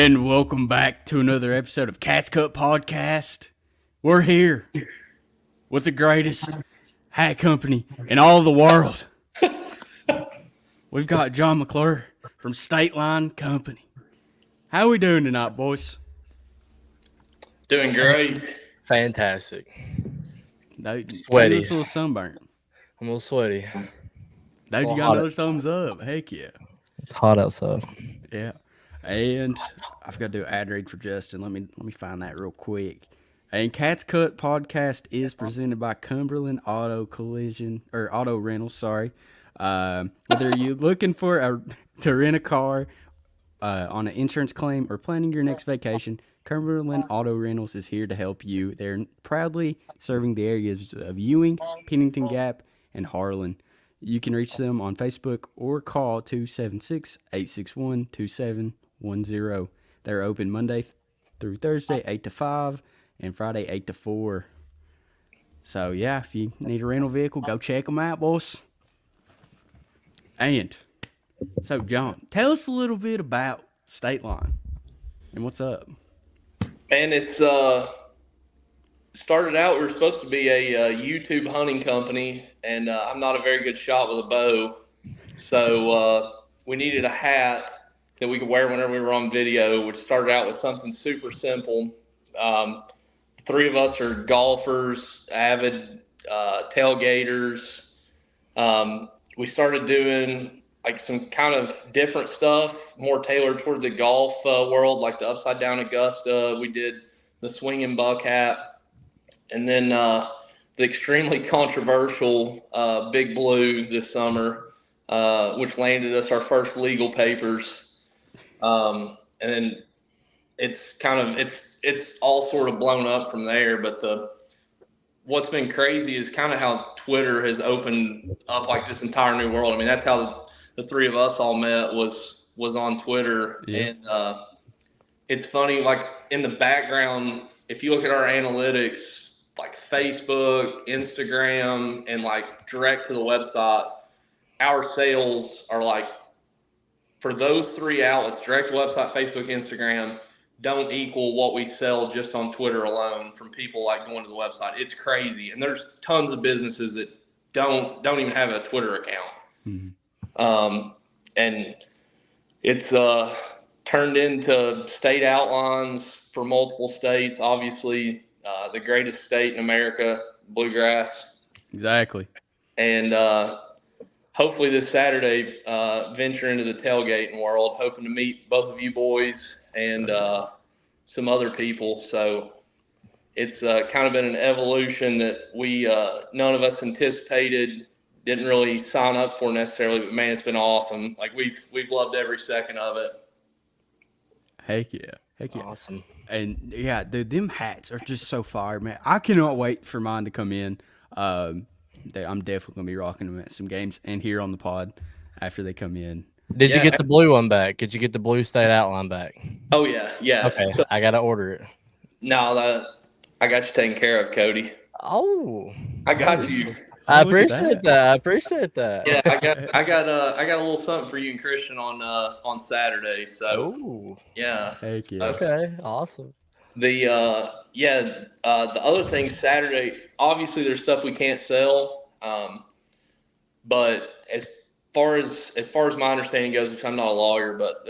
And welcome back to another episode of Cat's Cut Podcast. We're here with the greatest hat company in all the world. We've got John McClure from State Line Company. How we doing tonight, boys? Doing great. Fantastic. Sweaty. Looks a little sunburnt. I'm a little sweaty. Dude, you got another thumbs up. Heck yeah. It's hot outside. Yeah. And I've got to do an ad read for Justin. Let me find that real quick. And Cat's Cut Podcast is presented by Cumberland Auto Rental. Sorry. Whether you're looking to rent a car on an insurance claim or planning your next vacation, Cumberland Auto Rentals is here to help you. They're proudly serving the areas of Ewing, Pennington Gap, and Harlan. You can reach them on Facebook or call 276-861-2710. They're open Monday through Thursday, 8 to 5, and Friday, 8 to 4. So, yeah, if you need a rental vehicle, go check them out, boys. And, so, John, tell us a little bit about State Line and what's up. And it's started out, we were supposed to be a YouTube hunting company, and I'm not a very good shot with a bow. So we needed a hat that we could wear whenever we were on video, which started out with something super simple. Three of us are golfers, avid tailgaters. We started doing like some kind of different stuff, more tailored towards the golf world, like the upside down Augusta. We did the swinging buck hat, and then the extremely controversial Big Blue this summer, which landed us our first legal papers. And then it's all sort of blown up from there. But what's been crazy is kind of how Twitter has opened up like this entire new world. I mean, that's how the three of us all met was on Twitter. Yeah. And it's funny, like in the background, if you look at our analytics, like Facebook, Instagram, and like direct to the website, our sales are like, for those three outlets, direct to website, Facebook, Instagram, don't equal what we sell just on Twitter alone from people like going to the website. It's crazy. And there's tons of businesses that don't even have a Twitter account. Mm-hmm. And it's turned into state outlines for multiple states. Obviously, the greatest state in America, bluegrass. Exactly. And hopefully this Saturday, venture into the tailgating world, hoping to meet both of you boys and some other people. So it's kind of been an evolution that we none of us anticipated, didn't really sign up for necessarily, but man, it's been awesome. Like we've loved every second of it. Heck yeah. Awesome. And yeah, dude, them hats are just so fire, man. I cannot wait for mine to come in. I'm definitely gonna be rocking them at some games and here on the pod after they come in. Did you get the blue one back? Did you get the blue state outline back? Oh yeah. Okay, so, I gotta order it. No, I got you taken care of, Cody. Oh, I got you. I appreciate that. Yeah, I got a little something for you and Christian on Saturday. So yeah. Heck yeah. Okay, awesome. The other thing Saturday, obviously there's stuff we can't sell, but as far as my understanding goes, which I'm not a lawyer, but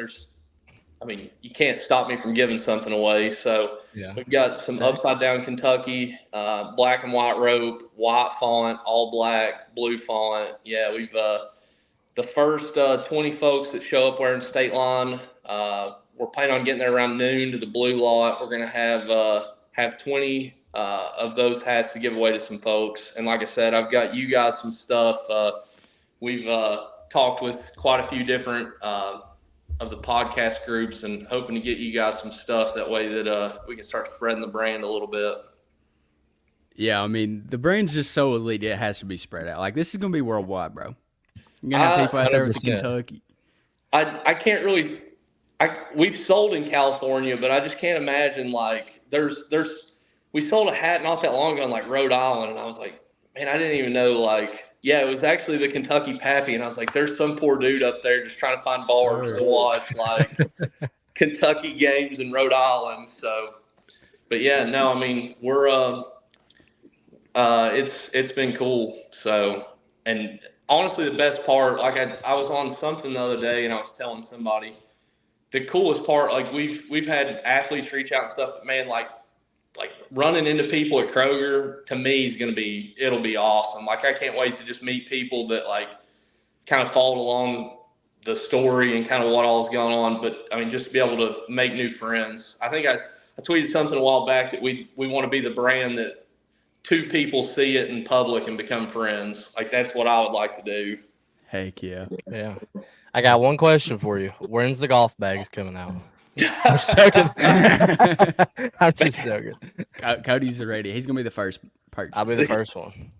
you can't stop me from giving something away. So we've got some upside down Kentucky, black and white rope, white font, all black, blue font. Yeah, we've the first 20 folks that show up wearing State Line. We're planning on getting there around noon to the blue lot. We're gonna have 20 of those hats to give away to some folks. And like I said, I've got you guys some stuff. We've talked with quite a few different of the podcast groups and hoping to get you guys some stuff that way that we can start spreading the brand a little bit. Yeah, I mean, the brand's just so elite, it has to be spread out. Like, this is going to be worldwide, bro. You're going to have people out there with the Kentucky. I can't really – we've sold in California, but I just can't imagine, like, we sold a hat not that long ago in, like, Rhode Island, and I was like, man, I didn't even know, like – yeah, it was actually the Kentucky Pappy, and I was like, there's some poor dude up there just trying to find bars to watch. Like, Kentucky games in Rhode Island. So, but yeah, no, I mean we're it's been cool. So, and honestly, the best part, like I was on something the other day, and I was telling somebody the coolest part, like we've had athletes reach out and stuff, but man, like running into people at Kroger to me is it'll be awesome. Like I can't wait to just meet people that like kind of followed along the story and kind of what all's going on. But I mean, just to be able to make new friends. I think I tweeted something a while back that we want to be the brand that two people see it in public and become friends. Like that's what I would like to do. Heck yeah. Yeah. I got one question for you. When's the golf bags coming out? I'm just joking. I'm just joking. Cody's ready. He's gonna be the first purchase. I'll be the first one.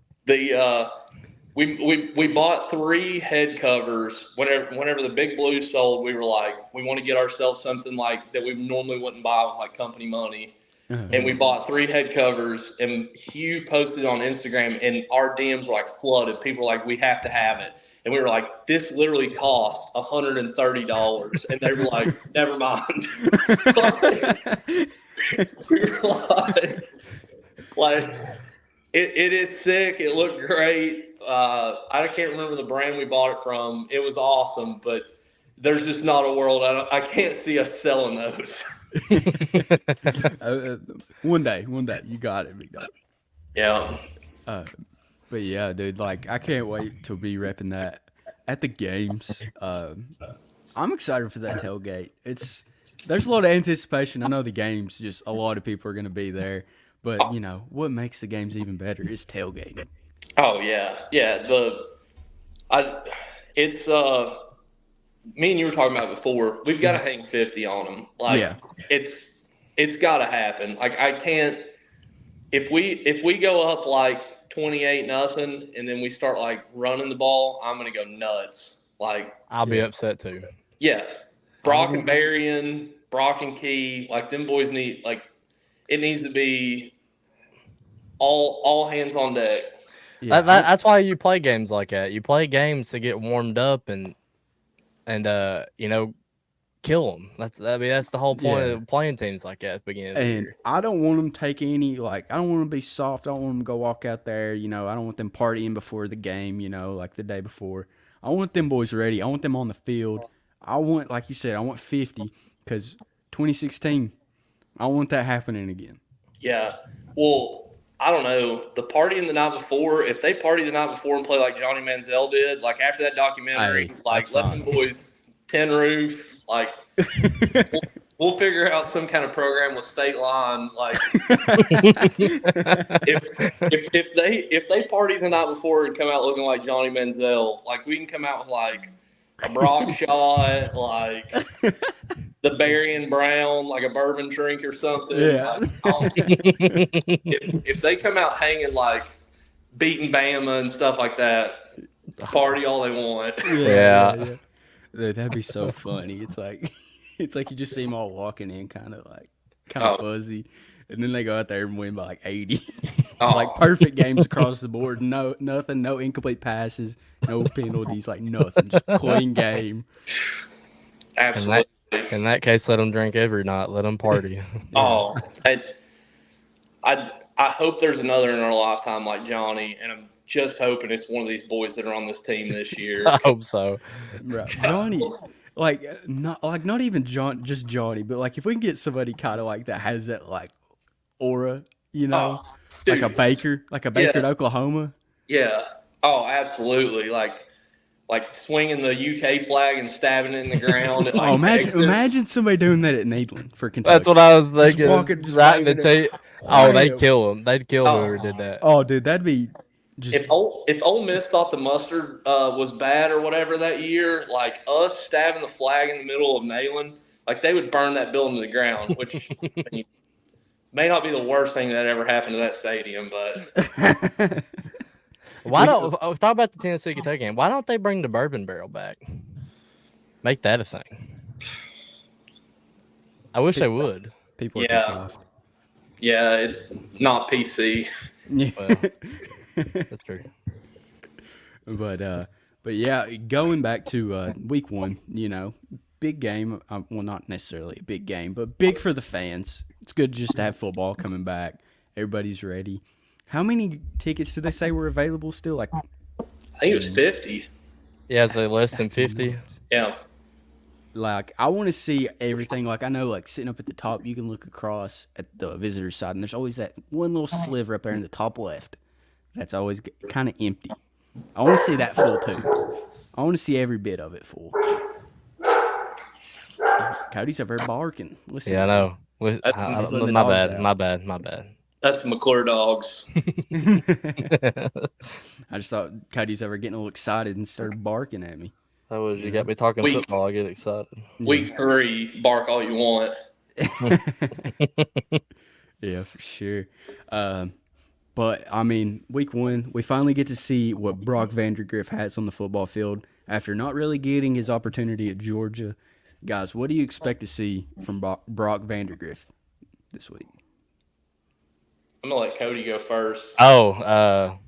We bought 3 head covers. Whenever the Big Blue sold, we were like, we want to get ourselves something like that we normally wouldn't buy with like company money. Uh-huh. And we bought 3 head covers, and Hugh posted on Instagram, and our DMs were like flooded. People were like, we have to have it. And we were like, this literally cost $130. And they were like, never mind. We were like it is sick. It looked great. I can't remember the brand we bought it from. It was awesome, but there's just not a world. I can't see us selling those. One day, you got it, big dog. Yeah. But yeah, dude, like I can't wait to be repping that at the games. I'm excited for that tailgate. There's a lot of anticipation. I know the games, just a lot of people are going to be there. But you know what makes the games even better is tailgating. Oh yeah. It's me and you were talking about it before. We've got to hang 50 on them. Like yeah. It's got to happen. Like I can't. If we go up like 28-0, and then we start like running the ball, I'm gonna go nuts. Like I'll be upset too. Yeah, Brock and Berrien, Brock and Key, like them boys need it needs to be all hands on deck. Yeah. That's why you play games like that. You play games to get warmed up and kill them. That's the whole point of playing teams like that at the beginning of the year. I don't want them to take any, I don't want them to be soft. I don't want them to go walk out there, I don't want them partying before the game, like the day before. I want them boys ready. I want them on the field. I want, like you said, I want 50 because 2016, I want that happening again. Yeah. Well, I don't know. The partying the night before, if they party the night before and play like Johnny Manziel did, like after that documentary, let them boys 10 roof. Like, we'll figure out some kind of program with State Line. Like, if they party the night before and come out looking like Johnny Manziel, like we can come out with like a Brock shot, like the Berrien Brown, like a bourbon drink or something. Yeah. Like, if they come out hanging like beating Bama and stuff like that, party all they want. Yeah. Dude, that'd be so funny. It's like you just see them all walking in kind of fuzzy, and then they go out there and win by like 80. Like perfect games across the board. No nothing, no incomplete passes, no penalties, like nothing. Just clean game. Absolutely. In that case, let them drink every night. Let them party. Oh, I hope there's another in our lifetime like Johnny, and I'm just hoping it's one of these boys that are on this team this year. I hope so. Right. Johnny, not even just Johnny, but like if we can get somebody kind of like that has that like aura, dude, like a Baker at Oklahoma. Yeah. Oh, absolutely. Like swinging the UK flag and stabbing it in the ground. Imagine somebody doing that at Neyland for Kentucky. That's what I was thinking. Just right in the tape. Oh, they'd kill him. They'd kill whoever did that. Oh, dude, that'd be. If Ole Miss thought the mustard was bad or whatever that year, like us stabbing the flag in the middle of Neyland, like they would burn that building to the ground, which may not be the worst thing that ever happened to that stadium. But talk about the Tennessee Kentucky game? Why don't they bring the bourbon barrel back? Make that a thing. I wish they would. People are too soft. Yeah, it's not PC. Yeah. Well, that's true. But yeah, going back to week 1, big game. Well, not necessarily a big game, but big for the fans. It's good just to have football coming back. Everybody's ready. How many tickets did they say were available still? Like, I think it was 50. Yeah, so less than that's 50. nuts. Yeah. Like, I want to see everything. Like, I know, like, sitting up at the top, you can look across at the visitor side, and there's always that one little sliver up there in the top left that's always kind of empty. I want to see that full, too. I want to see every bit of it full. Cody's over there barking. Listen. Yeah, I know. That's- letting the My dogs bad. out. My bad. My bad. That's the McClure dogs. I just thought Cody's over getting a little excited and started barking at me. That was you got me talking We- football. I get excited. Week 3, bark all you want. Yeah, for sure. But, I mean, week 1, we finally get to see what Brock Vandegrift has on the football field after not really getting his opportunity at Georgia. Guys, what do you expect to see from Brock Vandegrift this week? I'm going to let Cody go first. Oh,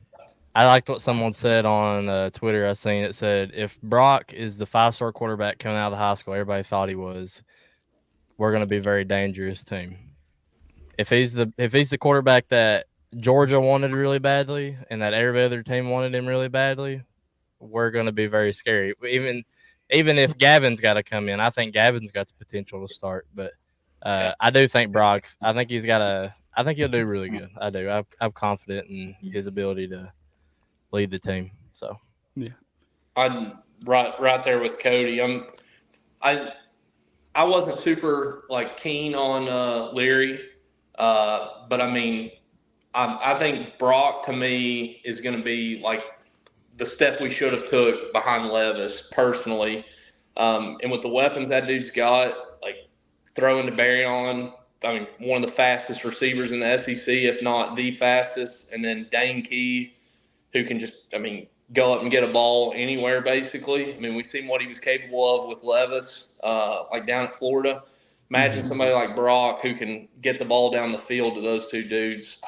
I liked what someone said on Twitter. I seen it said if Brock is the 5-star quarterback coming out of the high school, everybody thought he was. We're going to be a very dangerous team. If he's the quarterback that Georgia wanted really badly, and that every other team wanted him really badly, we're going to be very scary. Even if Gavin's got to come in, I think Gavin's got the potential to start. But I do think Brock's. I think he's got a. I think he'll do really good. I do. I'm confident in his ability to lead the team. So yeah, I'm right there with Cody. I wasn't super keen on Leary, but I mean, I think Brock to me is going to be like the step we should have took behind Levis personally, and with the weapons that dude's got, like throwing to Braylon. I mean, one of the fastest receivers in the SEC, if not the fastest, and then Dane Key, who can just, go up and get a ball anywhere, basically. I mean, we've seen what he was capable of with Levis, down at Florida. Imagine somebody like Brock who can get the ball down the field to those two dudes.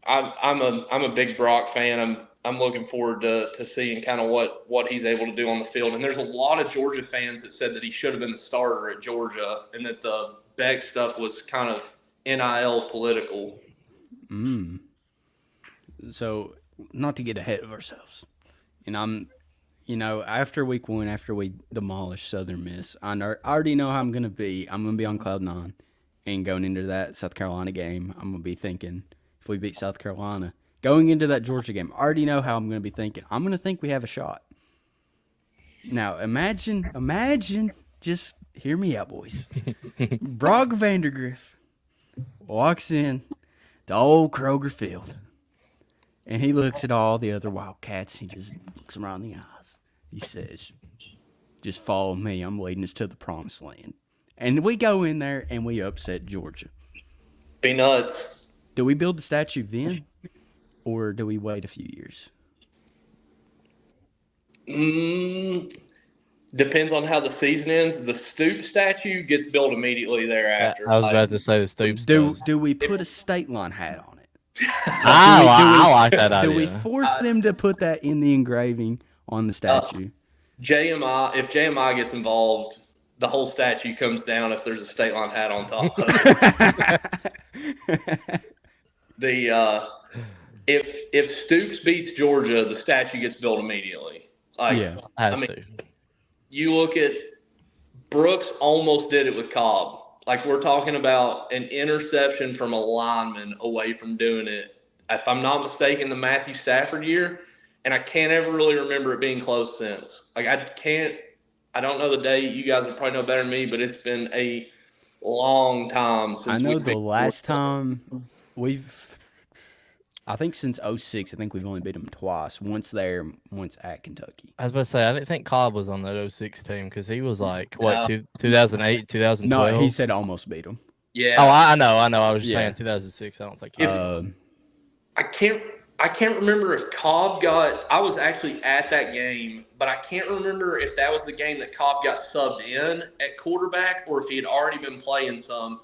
I'm a big Brock fan. I'm looking forward to seeing kind of what he's able to do on the field. And there's a lot of Georgia fans that said that he should have been the starter at Georgia and that the Beck stuff was kind of NIL political. So, not to get ahead of ourselves, and after week 1, after we demolish Southern Miss, I already know how I'm going to be. I'm going to be on cloud 9, and going into that South Carolina game, I'm going to be thinking, if we beat South Carolina, going into that Georgia game, I already know how I'm going to be thinking. I'm going to think we have a shot. Now, imagine, just hear me out, boys. Brock Vandegrift walks in to old Kroger Field, and he looks at all the other Wildcats. He just looks them around the eyes. He says, just follow me. I'm leading us to the promised land. And we go in there, and we upset Georgia. Be nuts. Do we build the statue then, or do we wait a few years? Depends on how the season ends. The Stoop statue gets built immediately thereafter. I was about to say the Stoops. Do we put a state line hat on it? I like that idea. Do we force them to put that in the engraving on the statue? If JMI gets involved, the whole statue comes down if there's a state line hat on top of it. If Stoops beats Georgia, the statue gets built immediately. You look at Brooks almost did it with Cobb. We're talking about an interception from a lineman away from doing it. If I'm not mistaken, the Matthew Stafford year, and I can't ever really remember it being close since. I don't know the date. You guys would probably know better than me, but it's been a long time since I know the last time I think since 06, I think we've only beat them twice. Once there, once at Kentucky. I was about to say, I didn't think Cobb was on that 06 team because he was 2008, 2012? No, he said almost beat them. Yeah. Oh, I know. I was just saying 2006. I don't think I can't remember if Cobb I was actually at that game, but I can't remember if that was the game that Cobb got subbed in at quarterback or if he had already been playing some.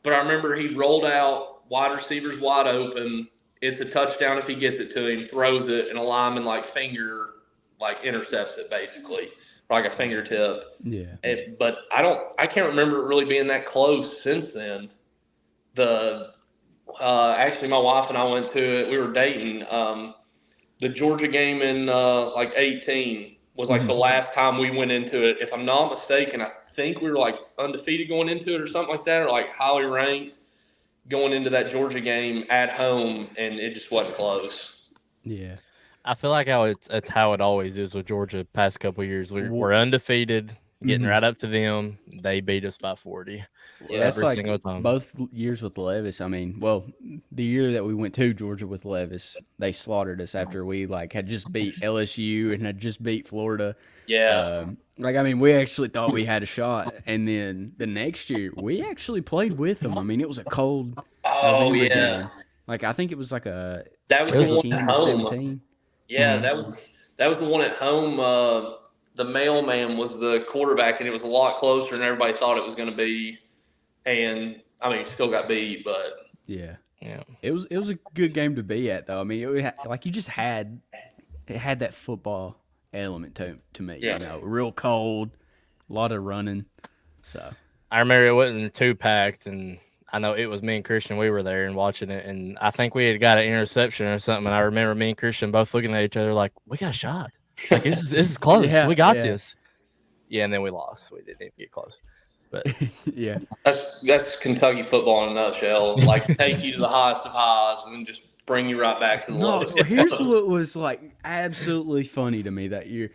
But I remember he rolled out, wide receivers wide open. It's a touchdown if he gets it to him, throws it, and a lineman finger intercepts it basically. like a fingertip. Yeah. But I can't remember it really being that close since then. Actually, my wife and I went to it. We were dating. The Georgia game in like 18 was like the last time we went into it. If I'm not mistaken, I think we were like undefeated going into it or something like that, or like highly ranked going into that Georgia game at home, and it just wasn't close. Yeah. I feel like it's how it always is with Georgia. Past couple of years, we're undefeated, getting right up to them. They beat us by 40. Yeah, that's every like single time. both years with Levis. I mean, well, the year that we went to Georgia with Levis, they slaughtered us after we like had just beat LSU and had just beat Florida. Yeah. I mean, we actually thought we had a shot, and then the next year we actually played with them. I mean, it was a cold November game. Like I think it was like a that was the 18 one at to home. 17. Yeah, that was the one at home. The mailman was the quarterback, and it was a lot closer than everybody thought it was going to be. And I mean, still got beat, but yeah, it was a good game to be at, though. I mean, it had that football element to me. Yeah. You know, real cold, a lot of running. So I remember it wasn't too packed, and I know it was me and Christian. We were there and watching it, and I think we had got an interception or something. And I remember me and Christian both looking at each other like, "We got a shot. Like this is close. Yeah, we got this." Yeah, and then we lost. We didn't even get close. But yeah, that's Kentucky football in a nutshell. Like take you to the highest of highs and then just bring you right back to the lowest. Here's what was like absolutely funny to me that year.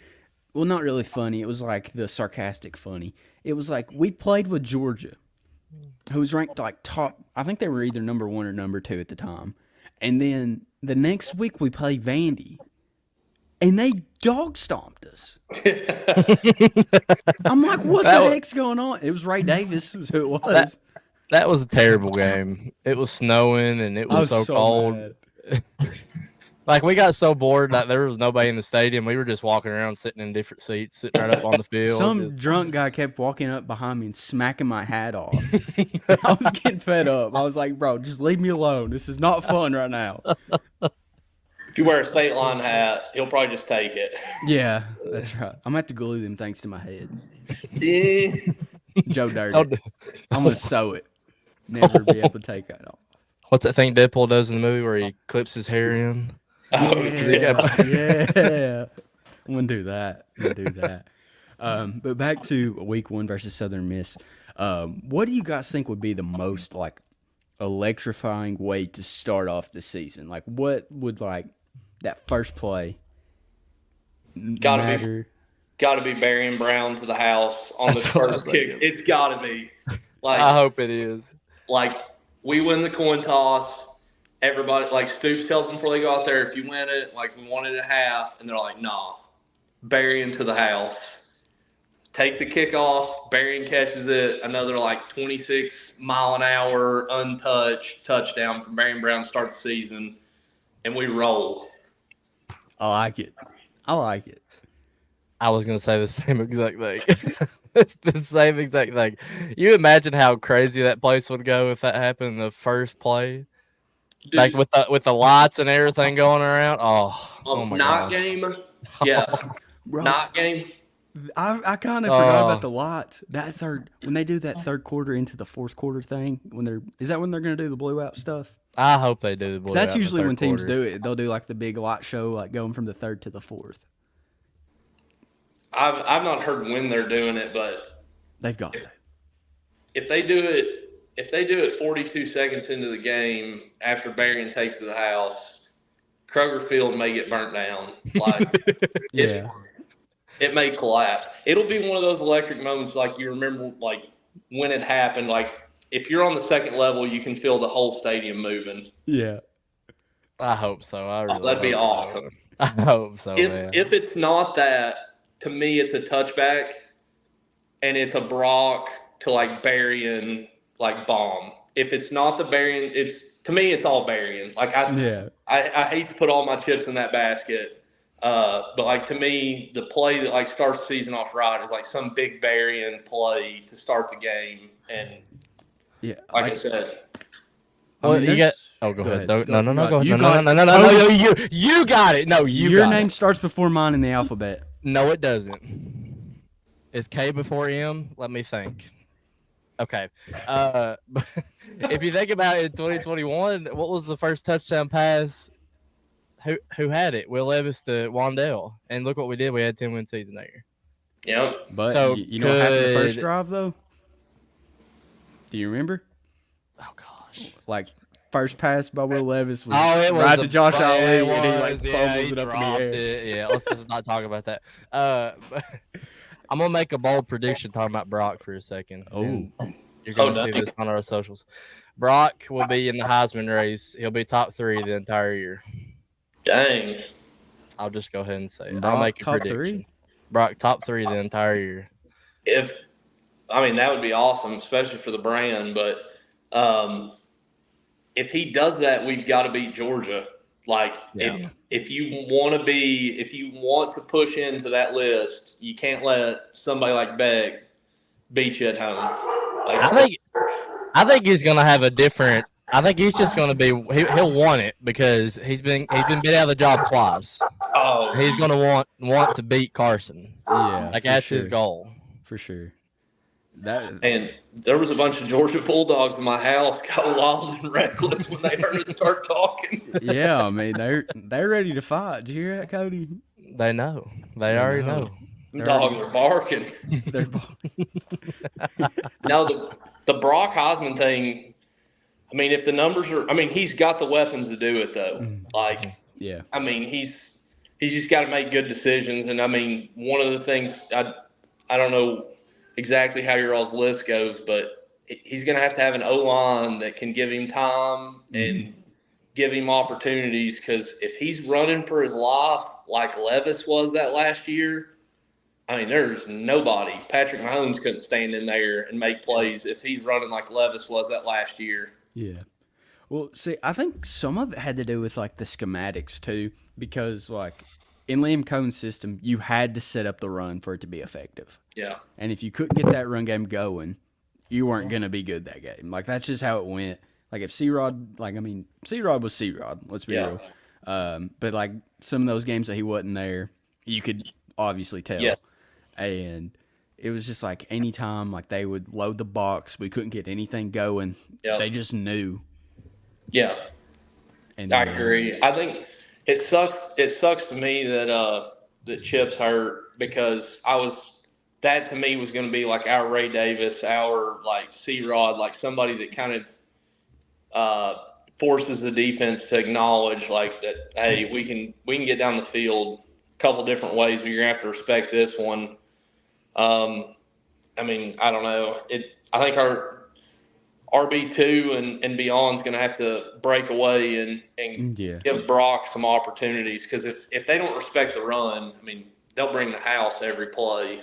Well, not really funny. It was like the sarcastic funny. It was like we played with Georgia, who was ranked like top. I think they were either number 1 or number 2 at the time. And then the next week we played Vandy, and they dog stomped us. I'm like, what the heck's going on? It was Ray Davis, is who it was. That was a terrible game. It was snowing and it was so cold. Like we got so bored that there was nobody in the stadium. We were just walking around, sitting in different seats, sitting right up on the field. Some drunk guy kept walking up behind me and smacking my hat off. I was getting fed up. I was like, bro, just leave me alone. This is not fun right now. If you wear a State Line hat, he'll probably just take it. Yeah, that's right. I'm going to have to glue them things to my head. Joe Dirt. I'm going to sew it. Never be able to take that off. What's that thing Deadpool does in the movie where he clips his hair in? Yeah. I'm going to do that. But back to week 1 versus Southern Miss. What do you guys think would be the most like electrifying way to start off the season? Like what would like that first play matter? Gotta be Barry Brown to the house on the first kick. It's gotta be. Like I hope it is. Like we win the coin toss. Everybody like Stoops tells them before they go out there, if you win it, like we want it at half, and they're like, nah. Barry into the house. Take the kickoff. Barry catches it. Another like 26-mile-an-hour untouched touchdown from Barry Brown to start the season, and we roll. I like it. I was going to say the same exact thing. It's the same exact thing. You imagine how crazy that place would go if that happened in the first play? Dude, like with the lights and everything going around? Oh my God. Game? Yeah. Bro, not game? I kind of forgot about the lights. When they do that third quarter into the fourth quarter thing, is that when they're going to do the blowout out stuff? I hope they do the blowout. That's usually when teams do it. They'll do like the big light show, like going from the third to the fourth. I've not heard when they're doing it, but they've got to. If they do it 42 seconds into the game after Berrien takes to the house, Kroger Field may get burnt down. Like it may collapse. It'll be one of those electric moments like you remember like when it happened. Like if you're on the second level, you can feel the whole stadium moving. Yeah. I hope so. That'd be awesome. I hope so, man. If it's not that, to me, it's a touchback, and it's a Brock to like Berrien like bomb. If it's not the Berrien, to me it's all Berrien. Like I hate to put all my chips in that basket, but like to me the play that like starts the season off right is like some big Berrien play to start the game, and like I said. Well, you got. Oh, go ahead. No, go ahead. No, you got it. No, your name starts before mine in the alphabet. No, it doesn't. Is K before M? Let me think. Okay. If you think about it, in 2021, what was the first touchdown pass? Who had it? Will Levis to Wandell. And look what we did. We had 10-win season that year. Yep. But So you know what happened the first could- drive though? Do you remember? Oh gosh. Like first pass by Will Levis was It was right a- to Josh yeah, Ali, it and he like was. fumbles He it up in the dropped air. it. Yeah, let's just not talk about that. But I'm gonna make a bold prediction talking about Brock for a second. Oh. And you're gonna see dang. this on our socials. Brock will be in the Heisman race. He'll be top 3 the entire year. Dang. I'll just go ahead and say it. I'll Brock, make a top prediction. 3? Brock top 3 the entire year. That would be awesome, especially for the brand. But if he does that, we've got to beat Georgia. Like Yeah. if you want to push into that list, you can't let somebody like Beck beat you at home. Like, I think he's gonna have a different. I think he's just gonna be. He'll want it because he's been beat out of the job twice. oh, He's gonna want to beat Carson. Yeah, Like for that's sure. his goal. For sure. That and there was a bunch of Georgia Bulldogs in my house got wild and reckless when they heard us start talking. yeah, I mean they're ready to fight. Did you hear that, Cody? They know. They already know. Dogs are barking. They're No, the Brock Heisman thing. I mean, if the numbers are, he's got the weapons to do it though. Like, yeah. he's just got to make good decisions. And one of the things I don't know exactly how your all's list goes, but he's going to have an O-line that can give him time and give him opportunities. Because if he's running for his life like Levis was that last year, there's nobody. Patrick Mahomes couldn't stand in there and make plays if he's running like Levis was that last year. Yeah. Well, see, I think some of it had to do with like the schematics too, because like in Liam Cohn's system, you had to set up the run for it to be effective. Yeah. And if you couldn't get that run game going, you weren't going to be good that game. Like that's just how it went. Like if C-Rod, C-Rod was C-Rod, let's be real. But like some of those games that he wasn't there, you could obviously tell. Yeah. And it was just like anytime like they would load the box, we couldn't get anything going. Yep. They just knew. Yeah. And I agree. I think it sucks. It sucks to me that that Chip's hurt because that to me was going to be like our Ray Davis, our like C-Rod, like somebody that kind of forces the defense to acknowledge like that. Hey, we can get down the field a couple different ways, but you're gonna have to respect this one. I don't know. I think our RB2 and beyond is going to have to break away and give Brock some opportunities because if they don't respect the run, they'll bring the house every play.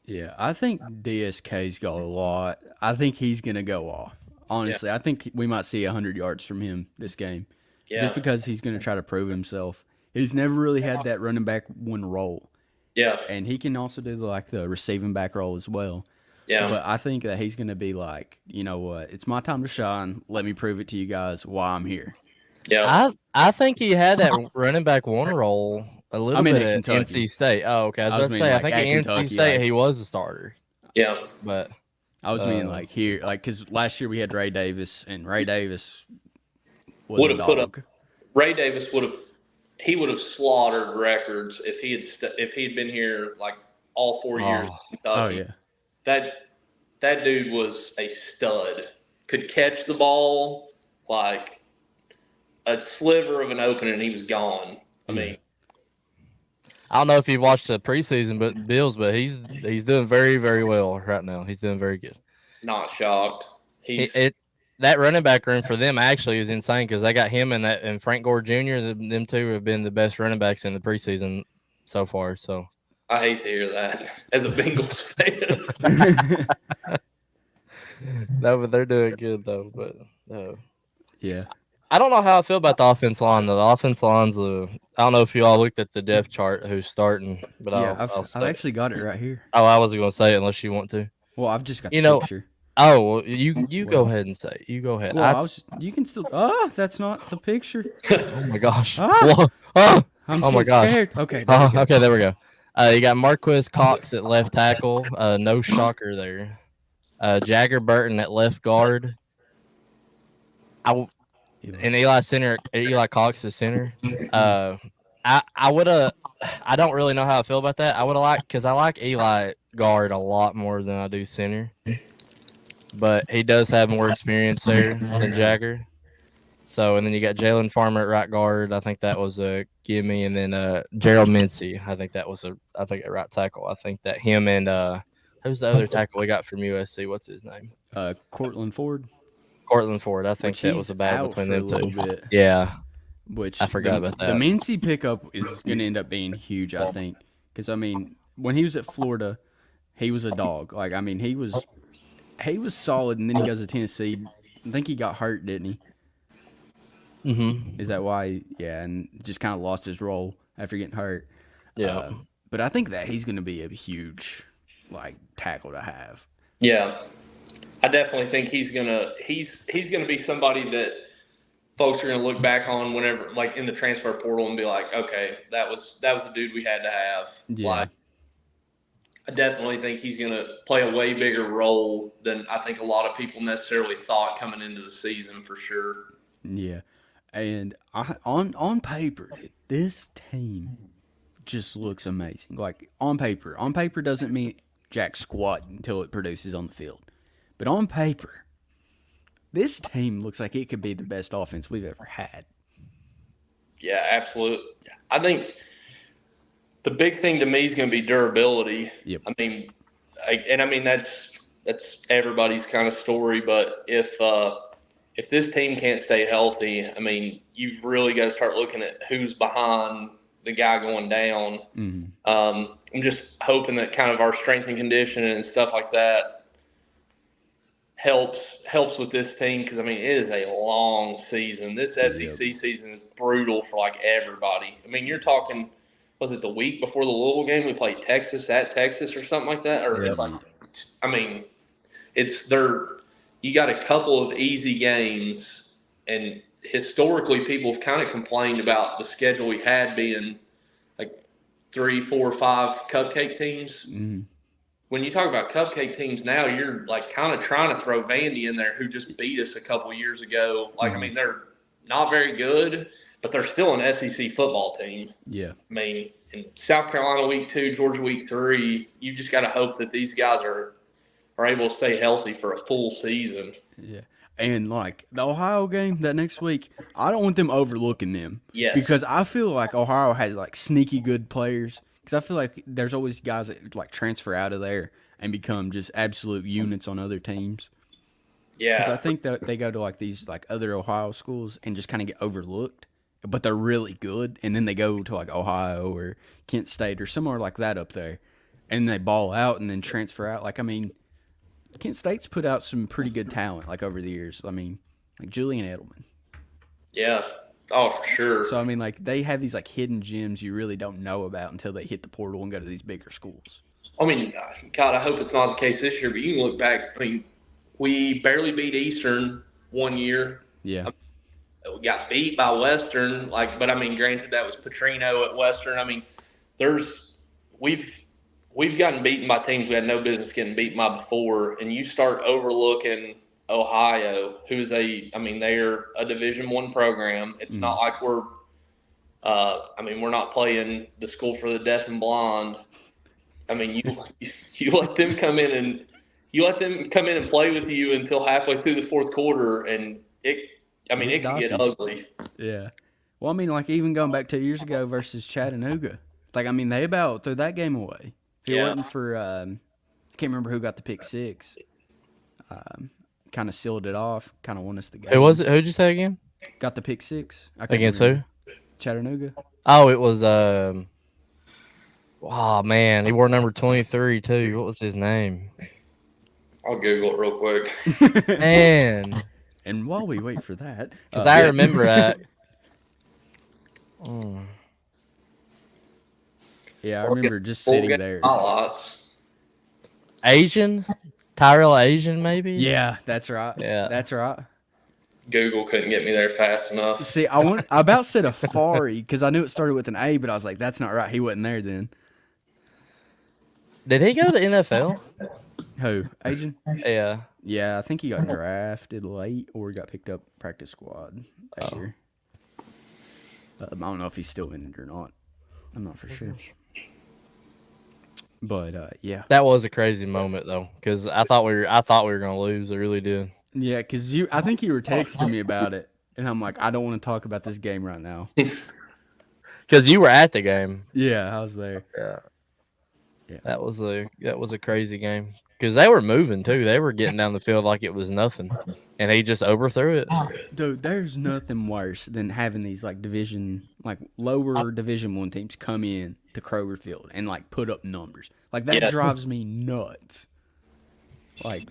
Yeah, I think DSK's got a lot. I think he's going to go off. Honestly, I think we might see 100 yards from him this game. Yeah. Just because he's going to try to prove himself. He's never really had that running back one role. Yeah. And he can also do the receiving back role as well. Yeah. But I think that he's going to be like, you know what, it's my time to shine. Let me prove it to you guys why I'm here. Yeah. I think he had that running back one role a little bit at NC State. Oh, okay. I was about to say, I think at NC State he was a starter. Yeah. But I was meaning like here, like because last year we had Ray Davis, and Ray Davis would have put up. Ray Davis would have slaughtered records if he had been here like all 4 years. In Kentucky. Oh yeah. That dude was a stud. Could catch the ball like a sliver of an opening, and he was gone. I don't know if you watched the preseason, but he's doing very, very well right now. He's doing very good. Not shocked. That running back room for them actually is insane because they got him and Frank Gore Jr. Them two have been the best running backs in the preseason so far. So. I hate to hear that as a Bengals fan. No, but they're doing good though. But yeah, I don't know how I feel about the offensive line though. The offensive line's I don't know if you all looked at the depth chart who's starting, but yeah, I've actually got it right here. Oh, I wasn't going to say it unless you want to. Well, I've just got the picture. Oh, well, you go ahead and say it. You go ahead. Well, you can still. That's not the picture. Oh my gosh. I'm oh my gosh. scared. Okay. Okay, there we go. You got Marquez Cox at left tackle. No shocker there. Jagger Burton at left guard. And Eli Cox is center. I would have. I don't really know how I feel about that. I would have liked because I like Eli guard a lot more than I do center, but he does have more experience there than Jagger. So, and then you got Jalen Farmer at right guard. I think that was a gimme, and then Gerald Mincy. I think at right tackle. I think that him and who's the other tackle we got from USC? What's his name? Cortland Ford. Cortland Ford. I think that was a battle between them two. Bit. Yeah. Which I forgot about that. The Mincy pickup is going to end up being huge, I think. Because, I mean, when he was at Florida, he was a dog. Like, I mean, he was solid, and then he goes to Tennessee. I think he got hurt, didn't he? Mm-hmm. Is that why? Yeah, and just kind of lost his role after getting hurt. Yeah. But I think that he's going to be a huge, tackle to have. Yeah. I definitely think he's gonna be somebody that folks are gonna look back on whenever, like, in the transfer portal and be like, okay, that was the dude we had to have. Yeah. Like, I definitely think he's gonna play a way bigger role than I think a lot of people necessarily thought coming into the season, for sure. Yeah, and on paper, this team just looks amazing. Like, on paper doesn't mean jack squat until it produces on the field. But on paper, this team looks like it could be the best offense we've ever had. Yeah, absolutely. I think the big thing to me is going to be durability. Yep. I mean, that's everybody's kind of story. But if this team can't stay healthy, I mean, you've really got to start looking at who's behind the guy going down. Mm-hmm. I'm just hoping that kind of our strength and conditioning and stuff like that helps with this team, because I mean, it is a long season. This SEC season is brutal for everybody. I mean, you're talking, was it the week before the Louisville game we played Texas at Texas or something like that? Or you got a couple of easy games, and historically people have kind of complained about the schedule we had being 3, 4, 5 cupcake teams. Mm-hmm. When you talk about cupcake teams now, you're kind of trying to throw Vandy in there, who just beat us a couple years ago. I mean, they're not very good, but they're still an SEC football team. Yeah. I mean, in South Carolina week 2, Georgia week 3, you just got to hope that these guys are able to stay healthy for a full season. Yeah. And the Ohio game that next week, I don't want them overlooking them. Yes. Because I feel like Ohio has sneaky good players. Because I feel like there's always guys that transfer out of there and become just absolute units on other teams. Yeah. Because I think that they go to these other Ohio schools and just kind of get overlooked, but they're really good. And then they go to Ohio or Kent State or somewhere like that up there, and they ball out and then transfer out. I mean, Kent State's put out some pretty good talent over the years. I mean, Julian Edelman. Yeah. Oh, for sure. So, I mean, they have these, hidden gems you really don't know about until they hit the portal and go to these bigger schools. I mean, God, I hope it's not the case this year, but you can look back. I mean, we barely beat Eastern one year. Yeah. We got beat by Western, but I mean, granted, that was Petrino at Western. I mean, we've gotten beaten by teams we had no business getting beaten by before, and you start overlooking Ohio, who's they're a Division I program. It's not like we're not playing the school for the deaf and blind. I mean, you let them come in and play with you until halfway through the fourth quarter, and it can get ugly. Yeah. Well, I mean, even going back 2 years ago versus Chattanooga, they about threw that game away. If it wasn't for I can't remember who got the pick six. Kind of sealed it off, kind of won us the game. Who was it? Who'd you say again? Got the pick six. Against who? Chattanooga. Oh, it was oh man, he wore number 23 too. What was his name? I'll Google it real quick. Man. And while we wait for that, because I remember that. Yeah, I remember just sitting there. Asian? Tyrell Asian, maybe? Yeah, that's right. Yeah. That's right. Google couldn't get me there fast enough. See, I about said Afari because I knew it started with an A, but I was like, that's not right. He wasn't there then. Did he go to the NFL? Who? Agent? Yeah. Yeah, I think he got drafted late or he got picked up practice squad that year. I don't know if he's still in it or not. I'm not for sure. But yeah. That was a crazy moment though, because I thought we were gonna lose. I really did. Yeah, because I think you were texting me about it, and I'm like, I don't want to talk about this game right now. Because you were at the game. Yeah, I was there. Yeah. Yeah. That was a crazy game because they were moving too. They were getting down the field like it was nothing, and he just overthrew it. Dude, there's nothing worse than having these lower Division 1 teams come in to Kroger Field and put up numbers. That drives me nuts. Like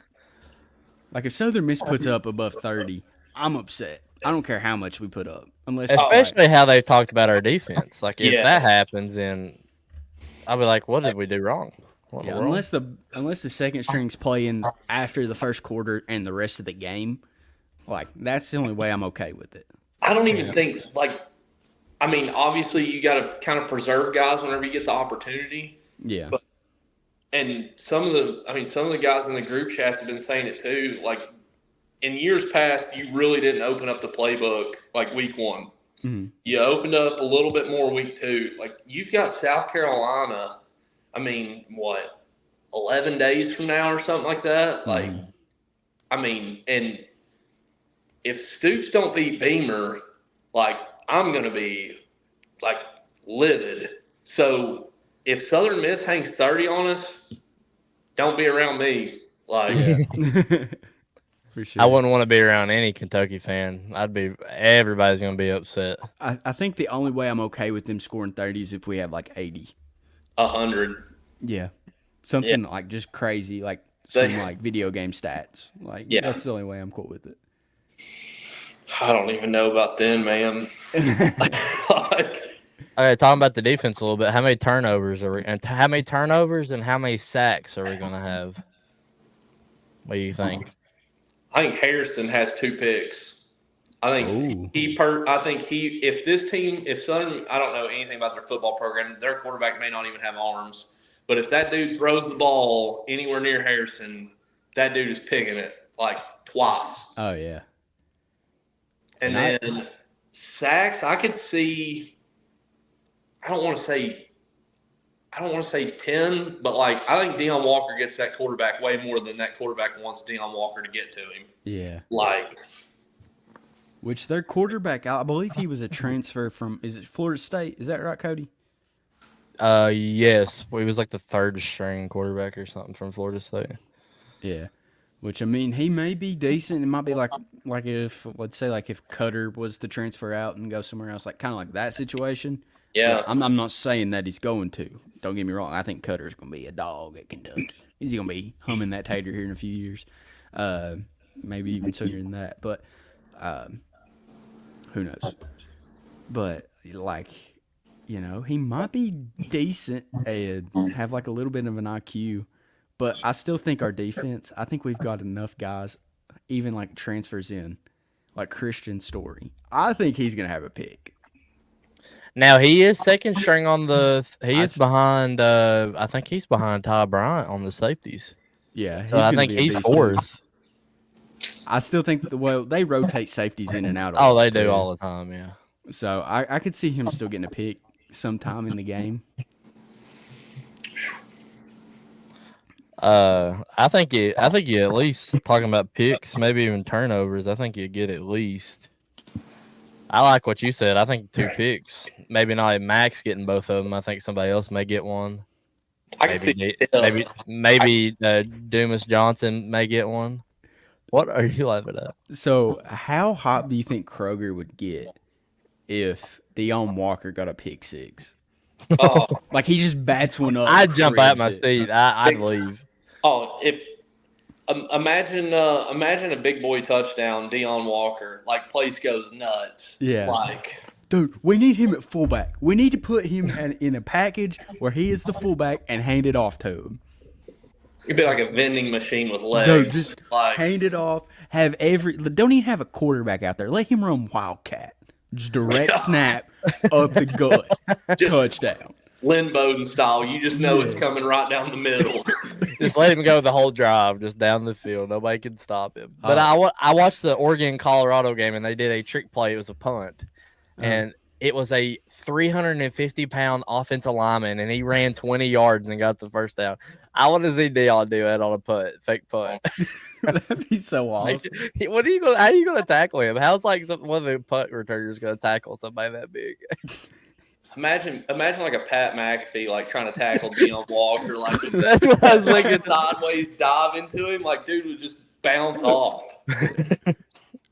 if Southern Miss puts up above 30, I'm upset. I don't care how much we put up, especially how they talked about our defense. If that happens, then I'll be like, what did we do wrong? Unless the second string's playing after the first quarter and the rest of the game, that's the only way I'm okay with it. I don't even think obviously you got to kind of preserve guys whenever you get the opportunity. Yeah. And some of the guys in the group chats have been saying it too. In years past, you really didn't open up the playbook week 1. Mm-hmm. You opened up a little bit more week 2. You've got South Carolina. 11 days from now or something like that. And if Stoops don't beat Beamer, I'm gonna be livid. So if Southern Miss hangs 30 on us, don't be around me. For sure. I wouldn't want to be around any Kentucky fan. Everybody's gonna be upset. I think the only way I'm okay with them scoring 30 is if we have 80. 100. Yeah. Something just crazy, some video game stats. That's the only way I'm cool with it. I don't even know about them, man. Okay, talking about the defense a little bit. How many turnovers and how many sacks are we gonna have? What do you think? I think Harrison has 2 picks. I think if Southern, I don't know anything about their football program. Their quarterback may not even have arms. But if that dude throws the ball anywhere near Harrison, that dude is picking it twice. Oh yeah. And then sacks, I could see. I don't want to say 10, but I think Deion Walker gets that quarterback way more than that quarterback wants Deion Walker to get to him. Yeah. Which their quarterback, I believe he was a transfer from, is it Florida State? Is that right, Cody? Yes. Well, he was the 3rd string quarterback or something from Florida State. Yeah. Which, he may be decent. It might be if, let's say, if Cutter was to transfer out and go somewhere else, kind of like that situation. Yeah. I'm not saying that he's going to. Don't get me wrong. I think Cutter's going to be a dog at Kentucky. He's going to be humming that tater here in a few years. Maybe even sooner than that. But who knows? But, he might be decent and have a little bit of an IQ. But I still think our defense, I think we've got enough guys, even transfers in, Christian Story. I think he's going to have a pick. Now he is 2nd string on the. He is behind. I think he's behind Ty Bryant on the safeties. Yeah, so I think he's 4th. I still think they rotate safeties in and out. Oh, they do all the time. Yeah. So I could see him still getting a pick sometime in the game. I think you at least talking about picks, maybe even turnovers. I think you get at least. I like what you said. I think 2 picks. Maybe not Max getting both of them. I think somebody else may get one. Maybe Dumas Johnson may get one. What are you laughing at? So, how hot do you think Kroger would get if Deion Walker got a pick 6? Oh, he just bats one up. I'd jump out my seat. I'd leave. Oh, if imagine a big boy touchdown, Deion Walker, place goes nuts. Yeah. Dude, we need him at fullback. We need to put him in a package where he is the fullback and hand it off to him. It'd be like a vending machine with legs. Dude, just hand it off. Don't even have a quarterback out there. Let him run Wildcat. Just direct snap up the gut. Touchdown. Lynn Bowden style. You just know it's Yes. coming right down the middle. Just let him go the whole drive, just down the field. Nobody can stop him. But I watched the Oregon-Colorado game, and they did a trick play. It was a punt. And it was a 350-pound offensive lineman, and he ran 20 yards and got the first down. I want to see Dion do that on a punt, fake punt. That'd be so awesome. What are you going? How are you going to tackle him? How's like one of the punt returners going to tackle somebody that big? Imagine like a Pat McAfee like trying to tackle Dion Walker, like That's what I was thinking. Sideways dive into him, like dude would just bounce off.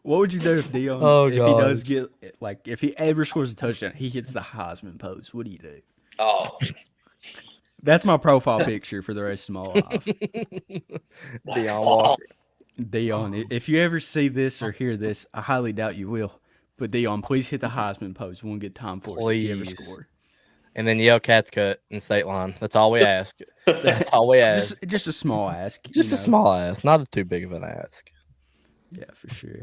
What would you do if Dion, if he does get, like, if he ever scores a touchdown, he hits the Heisman pose? What do you do? Oh, That's my profile picture for the rest of my life. Dion Walker. Dion, if you ever see this or hear this, I highly doubt you will. But Dion, please hit the Heisman pose. One good time for us if you ever score. And then yell "Cats cut" in state line. That's all we ask. That's all we ask. Just a small ask. Just a small ask, not too big of an ask. Yeah, for sure.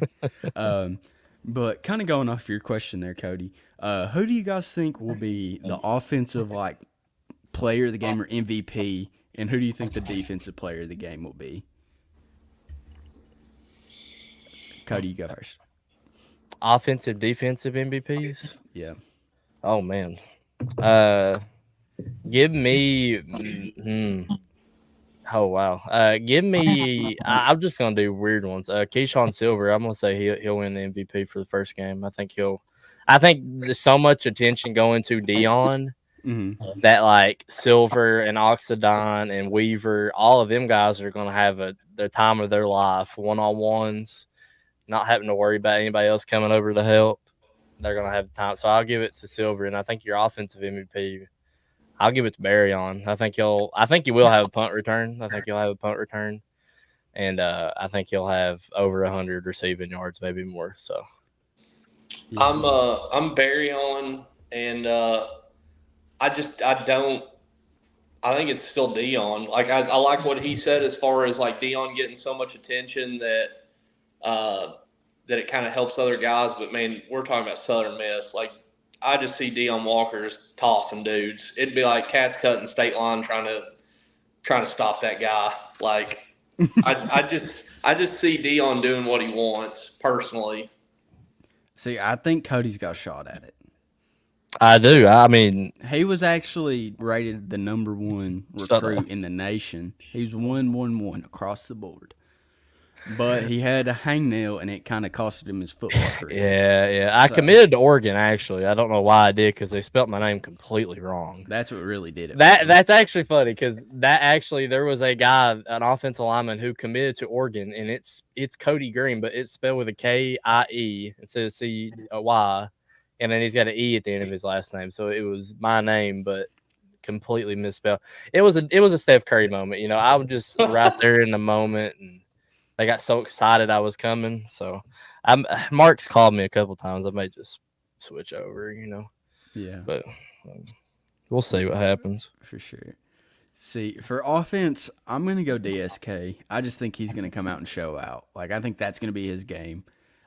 But kind of going off your question there, Cody, who do you guys think will be the offensive like player of the game or MVP, and who do you think the defensive player of the game will be? Cody, you go first. Offensive, defensive MVPs. Yeah. Oh man. Give me. Oh wow. Give me. I'm just gonna do weird ones. Keyshawn Silver. I'm gonna say he'll win the MVP for the first game. I think there's so much attention going to Dion that like Silver and Oxidine and Weaver, all of them guys are gonna have the time of their life, one-on-ones, not having to worry about anybody else coming over to help. They're gonna have time. So I'll give it to Silver, and I think your offensive MVP. I'll give it to Braylon. I think he will have a punt return. And I think he'll have over 100 receiving yards, maybe more. So yeah. I'm Braylon, and I think it's still Dion. Like I like what he said as far as like Dion getting so much attention that it kind of helps other guys. But man, we're talking about Southern Miss. Like I just see Dion Walker's tossing dudes. It'd be like Cats cutting state line trying to stop that guy. Like I just see Dion doing what he wants personally. See, I think Cody's got a shot at it. I do. I mean, he was actually rated the #1 recruit in the nation. He was 1-1-1 across the board. But he had a hangnail, and it kind of costed him his football career. Yeah. I committed to Oregon, actually. I don't know why I did, because they spelt my name completely wrong. That's what really did it. That's actually funny, because there was a guy, an offensive lineman, who committed to Oregon, and it's Cody Green, but it's spelled with a K-I-E instead of C-Y, and then he's got an E at the end of his last name. So it was my name, but completely misspelled. It was a Steph Curry moment. You know, I was just right there in the moment, and they got so excited I was coming. So Mark's called me a couple times. I may just switch over, you know. Yeah. But we'll see what happens. For sure. See, for offense, I'm going to go DSK. I just think he's going to come out and show out. Like, I think that's going to be his game.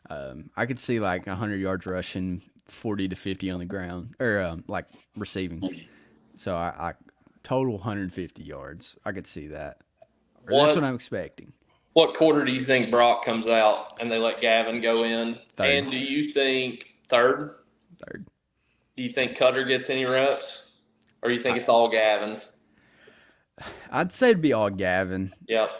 I could see, like, 100 yards rushing, 40 to 50 on the ground, or, like, receiving. So, I total 150 yards. I could see that. That's what I'm expecting. What quarter do you think Brock comes out and they let Gavin go in? Third. And do you think third? Third. Do you think Cutter gets any reps? Or do you think it's all Gavin? I'd say it'd be all Gavin. Yep.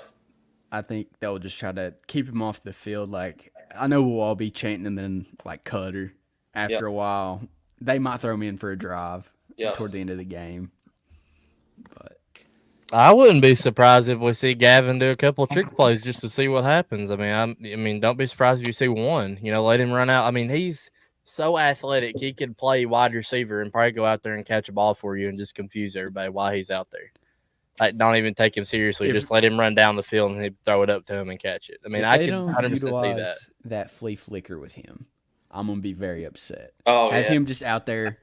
I think they'll just try to keep him off the field. Like, I know we'll all be chanting him then, like, Cutter. After a while, they might throw me in for a drive toward the end of the game. But I wouldn't be surprised if we see Gavin do a couple of trick plays just to see what happens. I mean, don't be surprised if you see one. You know, let him run out. I mean, he's so athletic. He could play wide receiver and probably go out there and catch a ball for you and just confuse everybody while he's out there. Like, don't even take him seriously. Just let him run down the field and he'd throw it up to him and catch it. I mean, I can 100% see that flea flicker with him. I'm gonna be very upset. Have him just out there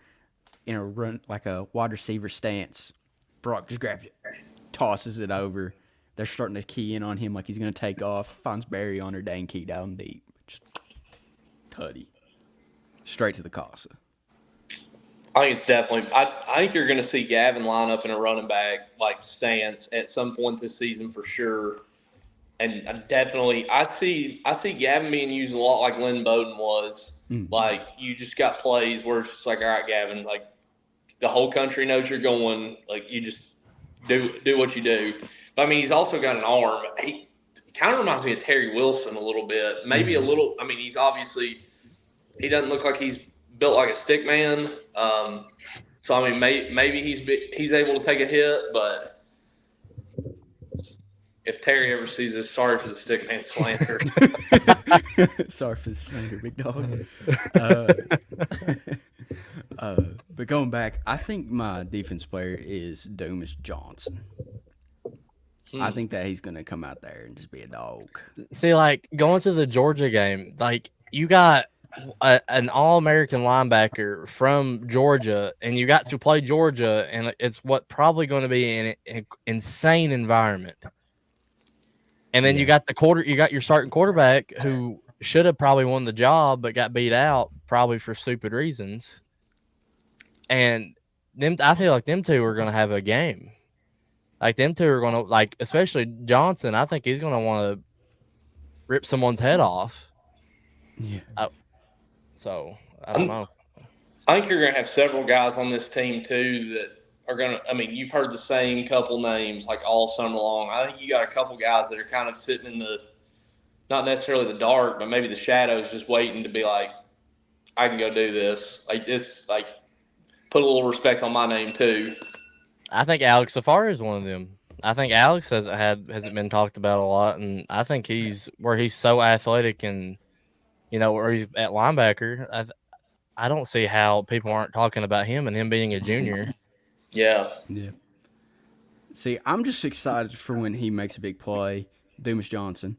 in a run like a wide receiver stance. Brock just grabs it, tosses it over. They're starting to key in on him like he's going to take off. Finds Barry on her dang key down deep. Just tutty. Straight to the casa. I think it's definitely. I think you're going to see Gavin line up in a running back like stance at some point this season for sure. And I see Gavin being used a lot like Lynn Bowden was. Like you just got plays where it's just like, all right, Gavin, like the whole country knows you're going. Like you just do what you do. But I mean, he's also got an arm. He kind of reminds me of Terry Wilson a little bit. Maybe a little. I mean, he doesn't look like he's built like a stick man. So I mean, maybe he's able to take a hit, but if Terry ever sees this, sorry for the stick man slander. Sorry for the slander, big dog. But going back, I think my defense player is Dumas Johnson. I think that he's going to come out there and just be a dog. See, like going to the Georgia game, like you got an All-American linebacker from Georgia, and you got to play Georgia, and it's what probably going to be an insane environment. And then you got your starting quarterback who should have probably won the job, but got beat out probably for stupid reasons. And I feel like them two are going to have a game. Like them two are going to, like, especially Johnson. I think he's going to want to rip someone's head off. Yeah. So I don't know. I think you're going to have several guys on this team too that are going to. I mean, you've heard the same couple names like all summer long. I think you got a couple guys that are kind of sitting in the, not necessarily the dark, but maybe the shadows, just waiting to be like, I can go do this. Like this, like put a little respect on my name too. I think Alex Safari is one of them. I think Alex hasn't been talked about a lot, and I think he's so athletic and where he's at linebacker. I don't see how people aren't talking about him and him being a junior. Yeah. See, I'm just excited for when he makes a big play, Dumas Johnson.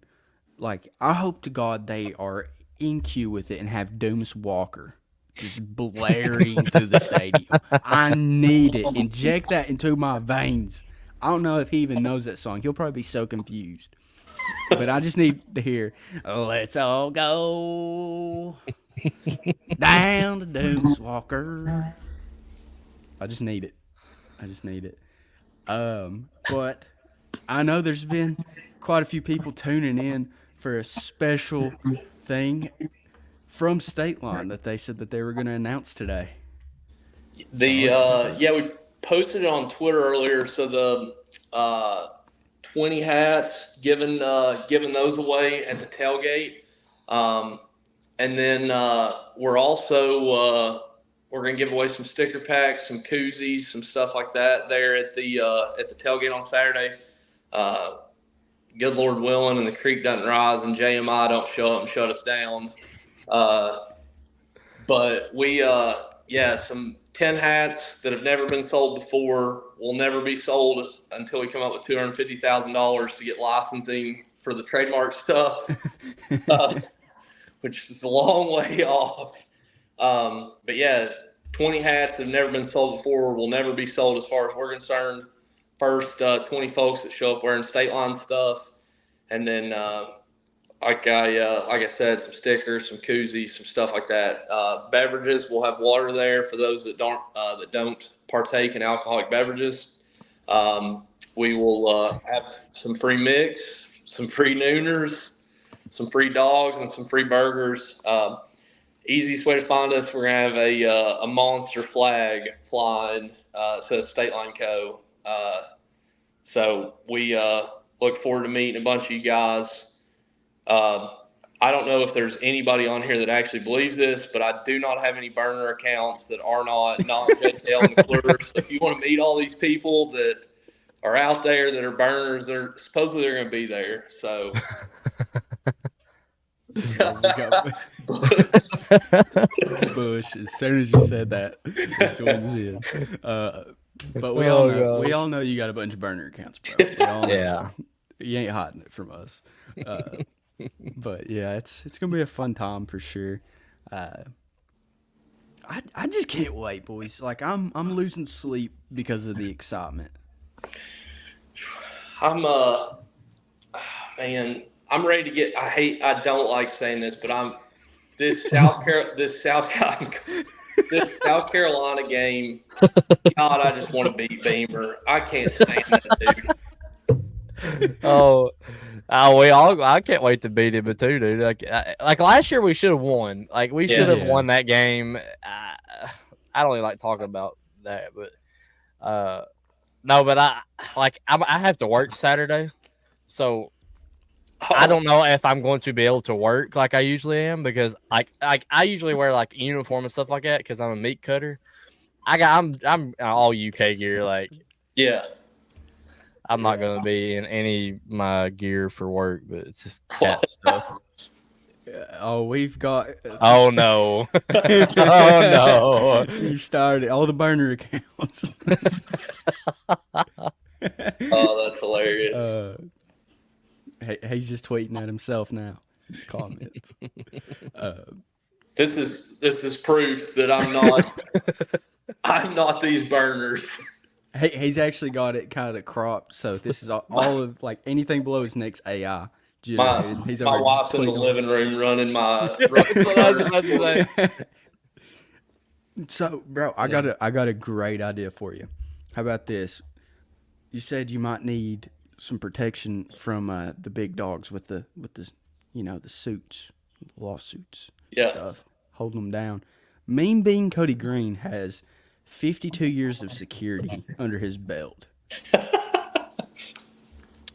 Like, I hope to God they are in queue with it and have Dumas Walker just blaring through the stadium. I need it. Inject that into my veins. I don't know if he even knows that song. He'll probably be so confused. But I just need to hear, let's all go down to Dumas Walker. I just need it. But I know there's been quite a few people tuning in for a special thing from State Line that they said that they were going to announce today. We posted it on Twitter earlier. So the 20 hats, giving those away at the tailgate, and then we're also we're going to give away some sticker packs, some koozies, some stuff like that there at the tailgate on Saturday. Good Lord willing, and the creek doesn't rise, and JMI don't show up and shut us down. But we, some 10 hats that have never been sold before will never be sold until we come up with $250,000 to get licensing for the trademark stuff, which is a long way off. But yeah, 20 hats have never been sold before, will never be sold as far as we're concerned. First 20 folks that show up wearing State Line stuff, and then like I said, some stickers, some koozies, some stuff like that. Beverages, we'll have water there for those that don't partake in alcoholic beverages. We will have some free mix, some free nooners, some free dogs, and some free burgers. Easiest way to find us, we're going to have a monster flag flying, says State Line Co. So we look forward to meeting a bunch of you guys. I don't know if there's anybody on here that actually believes this, but I do not have any burner accounts that are not JTL and McClure. So if you want to meet all these people that are out there that are burners, they're going to be there. So Bush, as soon as you said that, joins in. But we all know you got a bunch of burner accounts, bro. We all know. You ain't hiding it from us. But yeah, it's gonna be a fun time for sure. I just can't wait, boys. Like I'm losing sleep because of the excitement. I'm ready to get. I don't like saying this, but this South this South Carolina game, God, I just want to beat Beamer. I can't stand that dude. I can't wait to beat him too, dude. Like last year, we should have won. Like we should have won that game. I don't really like talking about that, but no, but I have to work Saturday, so I don't know if I'm going to be able to work like I usually am because I usually wear like uniform and stuff like that because I'm a meat cutter. I'm all UK gear. Like Yeah. I'm not gonna be in any my gear for work, but it's just cat stuff. Oh, we've got. Oh no! Oh no! You started all the burner accounts. Oh, that's hilarious. He's just tweeting at himself now. In the comments. This is proof that I'm not these burners. He's actually got it kind of cropped, so this is all of like anything below his next AI. My wife's in the living room running my. So, bro, I got a great idea for you. How about this? You said you might need some protection from the big dogs with the the suits, lawsuits, stuff, holding them down. Mean Bean Cody Green has 52 years of security under his belt.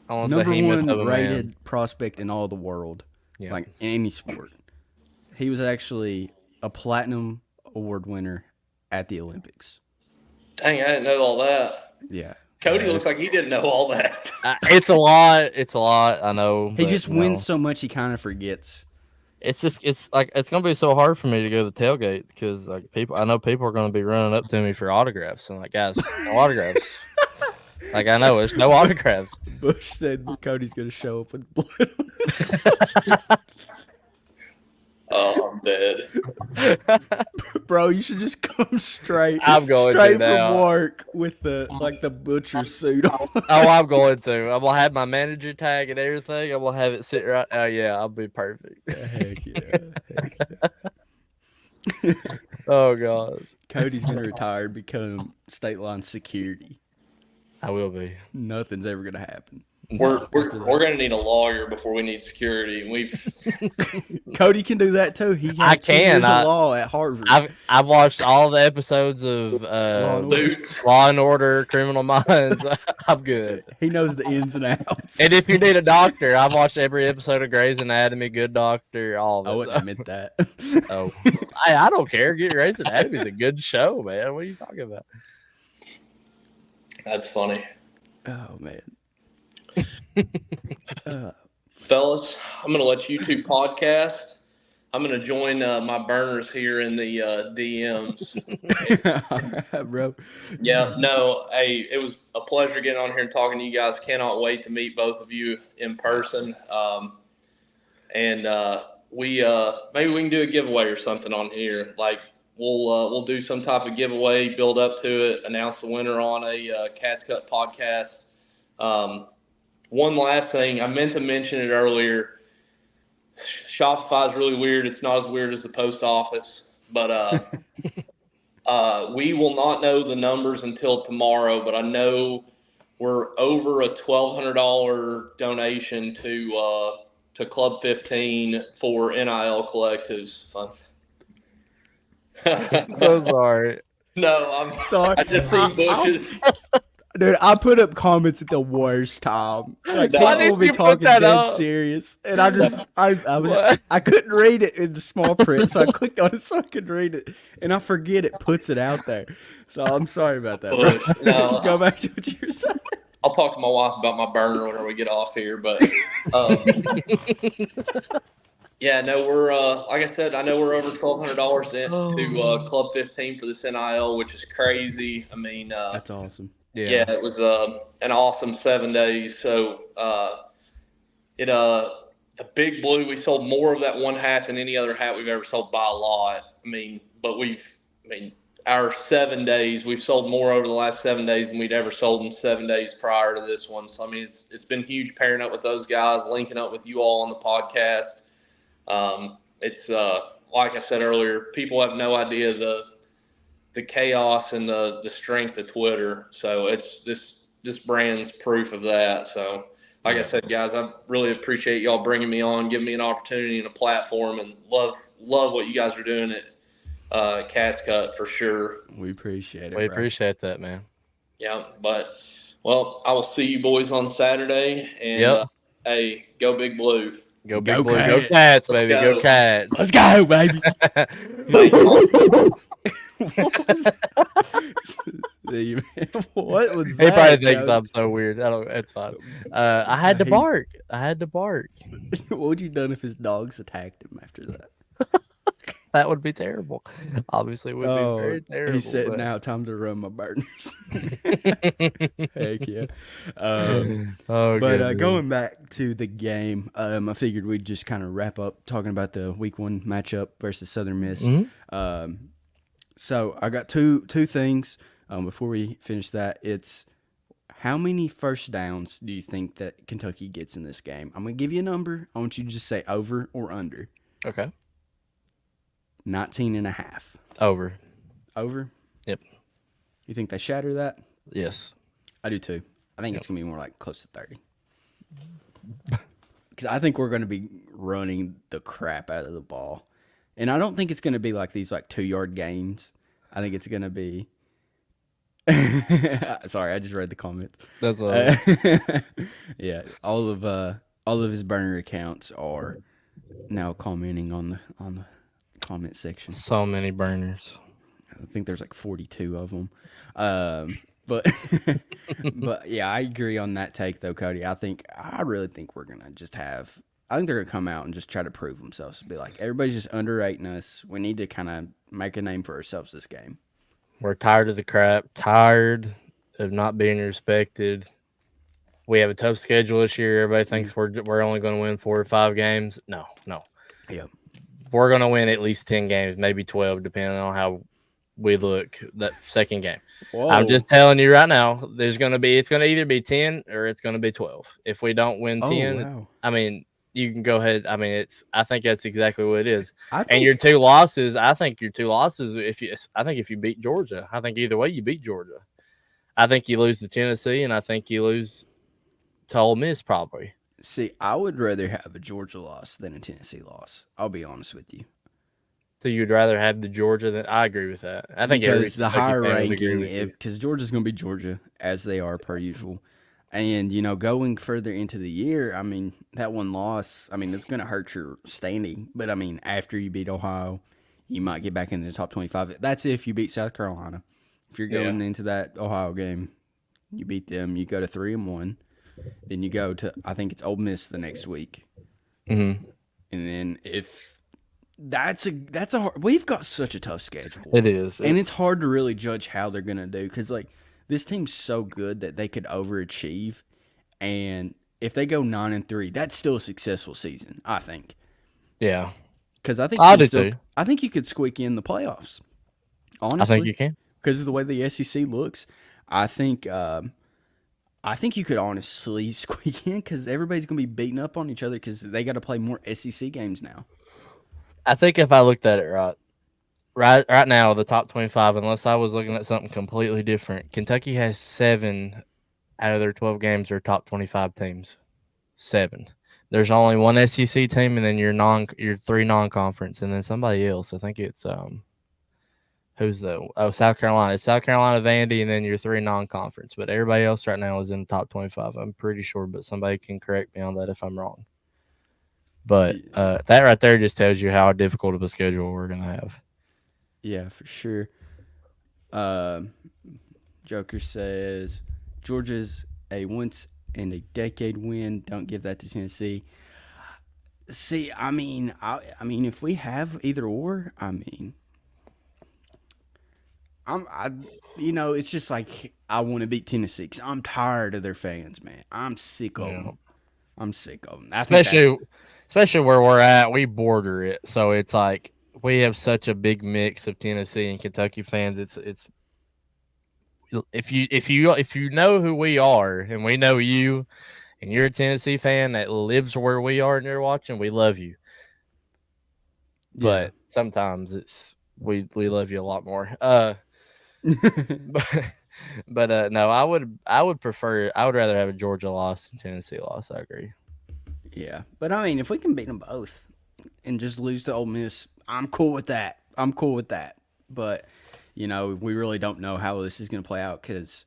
Number one rated prospect in all the world, like any sport. He was actually a platinum award winner at the Olympics. Dang, I didn't know all that. Yeah. Cody looks like he didn't know all that. It's a lot. It's a lot. I know. He just wins so much he kind of forgets. It's gonna be so hard for me to go to the tailgate because I know people are gonna be running up to me for autographs and like, guys, no autographs. Like I know there's no autographs. Bush said Cody's gonna show up with blood on his Oh, I'm dead. Bro, you should just come straight. I'm going straight to from now. work with the butcher suit on. Oh, I'm going to. I'm gonna have my manager tag and everything. I'm gonna have it sit right. Oh yeah, I'll be perfect. Heck yeah. Oh god. Cody's gonna retire and become state line security. I will be. Nothing's ever gonna happen. We're gonna need a lawyer before we need security. Cody can do that too. He had I 2 years can. of law at Harvard. I've watched all the episodes of Law and Order, Criminal Minds. I'm good. He knows the ins and outs. And if you need a doctor, I've watched every episode of Grey's Anatomy, Good Doctor, all of it. I wouldn't admit that. Oh, I don't care. Grey's Anatomy is a good show, man. What are you talking about? That's funny. Oh man. Fellas, I'm going to let you two podcast. I'm going to join my burners here in the DMs. Bro. Yeah, no, hey, it was a pleasure getting on here and talking to you guys. Cannot wait to meet both of you in person. And maybe we can do a giveaway or something on here. Like we'll do some type of giveaway, build up to it, announce the winner on a Cats Cut podcast. One last thing, I meant to mention it earlier. Shopify is really weird. It's not as weird as the post office, but we will not know the numbers until tomorrow. But I know we're over a $1,200 donation to Club 15 for NIL collectives. So sorry. No, I'm sorry. I just see bushes. Dude, I put up comments at the worst time. Like Why people will be talking dead serious, and I couldn't read it in the small print, so I clicked on it so I could read it, and I forget it puts it out there. So I'm sorry about that. Bro. No, go back to what you were saying. I'll talk to my wife about my burner whenever we get off here, but yeah, no, we're like I said, I know we're over $1,200 to Club 15 for this NIL, which is crazy. I mean, that's awesome. Yeah, it was an awesome 7 days. So, the Big Blue, we sold more of that one hat than any other hat we've ever sold by a lot. I mean, our 7 days, we've sold more over the last 7 days than we'd ever sold in 7 days prior to this one. So, I mean, it's been huge pairing up with those guys, linking up with you all on the podcast. It's like I said earlier, people have no idea the chaos and the strength of Twitter. So it's this brand's proof of that. So like I said, guys, I really appreciate y'all bringing me on, giving me an opportunity and a platform, and love what you guys are doing at Cat's Cut for sure. We appreciate it. We bro. appreciate that, man. Yeah, but well, I will see you boys on Saturday, and hey, go Big Blue. Go Go Big Blue. Cats. Go Cats, Let's baby. go. Go Cats. Let's go, baby. Thank y'all. What was that? He probably thinks Joe? I'm so weird. I don't. It's fine. I had to bark. What would you done if his dogs attacked him after that? That would be terrible. Obviously, it would be very terrible. He said, but- "Now time to run my burners." Heck yeah. Oh, But goodness. going back to the game, I figured we'd just kind of wrap up talking about the Week 1 matchup versus Southern Miss. Mhm. So I got two things before we finish that. It's how many first downs do you think that Kentucky gets in this game? I'm going to give you a number. I want you to just say over or under. Okay. 19 and a half. Over. Over? Yep. You think they shatter that? Yes. I do too. I think it's going to be more like close to 30. Because I think we're going to be running the crap out of the ball. And I don't think it's going to be like these like 2-yard gains. I think it's going to be. Sorry, I just read the comments. That's what. Yeah, all of his burner accounts are now commenting on the comment section. So many burners. I think there's like 42 of them. But but yeah, I agree on that take though, Cody. I really think we're gonna just have. I think they're gonna come out and just try to prove themselves. Be like, everybody's just underrating us. We need to kind of make a name for ourselves this game. We're tired of the crap. Tired of not being respected. We have a tough schedule this year. Everybody thinks we're only going to win 4 or 5 games. No. Yeah. We're going to win at least 10 games, maybe 12, depending on how we look that second game. Whoa. I'm just telling you right now, it's going to either be 10 or it's going to be 12. If we don't win 10, wow. I mean, you can go ahead. I mean, I think that's exactly what it is. I think, And your 2 losses, I think if you beat Georgia, I think either way you beat Georgia. I think you lose to Tennessee, and I think you lose to Ole Miss probably. see, I would rather have a Georgia loss than a Tennessee loss. I'll be honest with you. So you'd rather have the Georgia than I agree with that. I think Because the Kentucky higher fan would agree ranking, with you. because Georgia's going to be Georgia, as they are per usual. And, going further into the year, I mean, that one loss, I mean, it's going to hurt your standing. But, I mean, after you beat Ohio, you might get back into the top 25. That's if you beat South Carolina. If you're going into that Ohio game, you beat them, you go to 3-1. Then you go to, I think it's Ole Miss the next week. Mm-hmm. And then if that's a hard, we've got such a tough schedule. It is. And it's hard to really judge how they're going to do because, like, this team's so good that they could overachieve. And if they go 9-3, that's still a successful season, I think. Yeah. Because I think I do too. I think you could squeak in the playoffs. Honestly, I think you can. because of the way the SEC looks. I think you could honestly squeak in because everybody's going to be beating up on each other because they got to play more SEC games now. I think if I looked at it right now, the top 25, unless I was looking at something completely different, Kentucky has 7 out of their 12 games are top 25 teams. 7. There's only one SEC team, and then your 3 non-conference, and then somebody else. I think it's South Carolina. It's South Carolina, Vandy, and then your 3 non-conference. But everybody else right now is in the top 25. I'm pretty sure, but somebody can correct me on that if I'm wrong. But that right there just tells you how difficult of a schedule we're gonna have. Yeah, for sure. Joker says Georgia's a once-in-a-decade win. Don't give that to Tennessee. See, I mean, if we have either or, I mean, it's just like I want to beat Tennessee because I'm tired of their fans, man. I'm sick of them. I'm sick of them. Especially where we're at, we border it, so it's like we have such a big mix of Tennessee and Kentucky fans. It's if you know who we are and we know you, and you're a Tennessee fan that lives where we are and you're watching, we love you. But sometimes we love you a lot more. But no, I would rather have a Georgia loss than Tennessee loss. I agree. Yeah, but I mean, if we can beat them both and just lose to Ole Miss, I'm cool with that. I'm cool with that. But we really don't know how this is going to play out because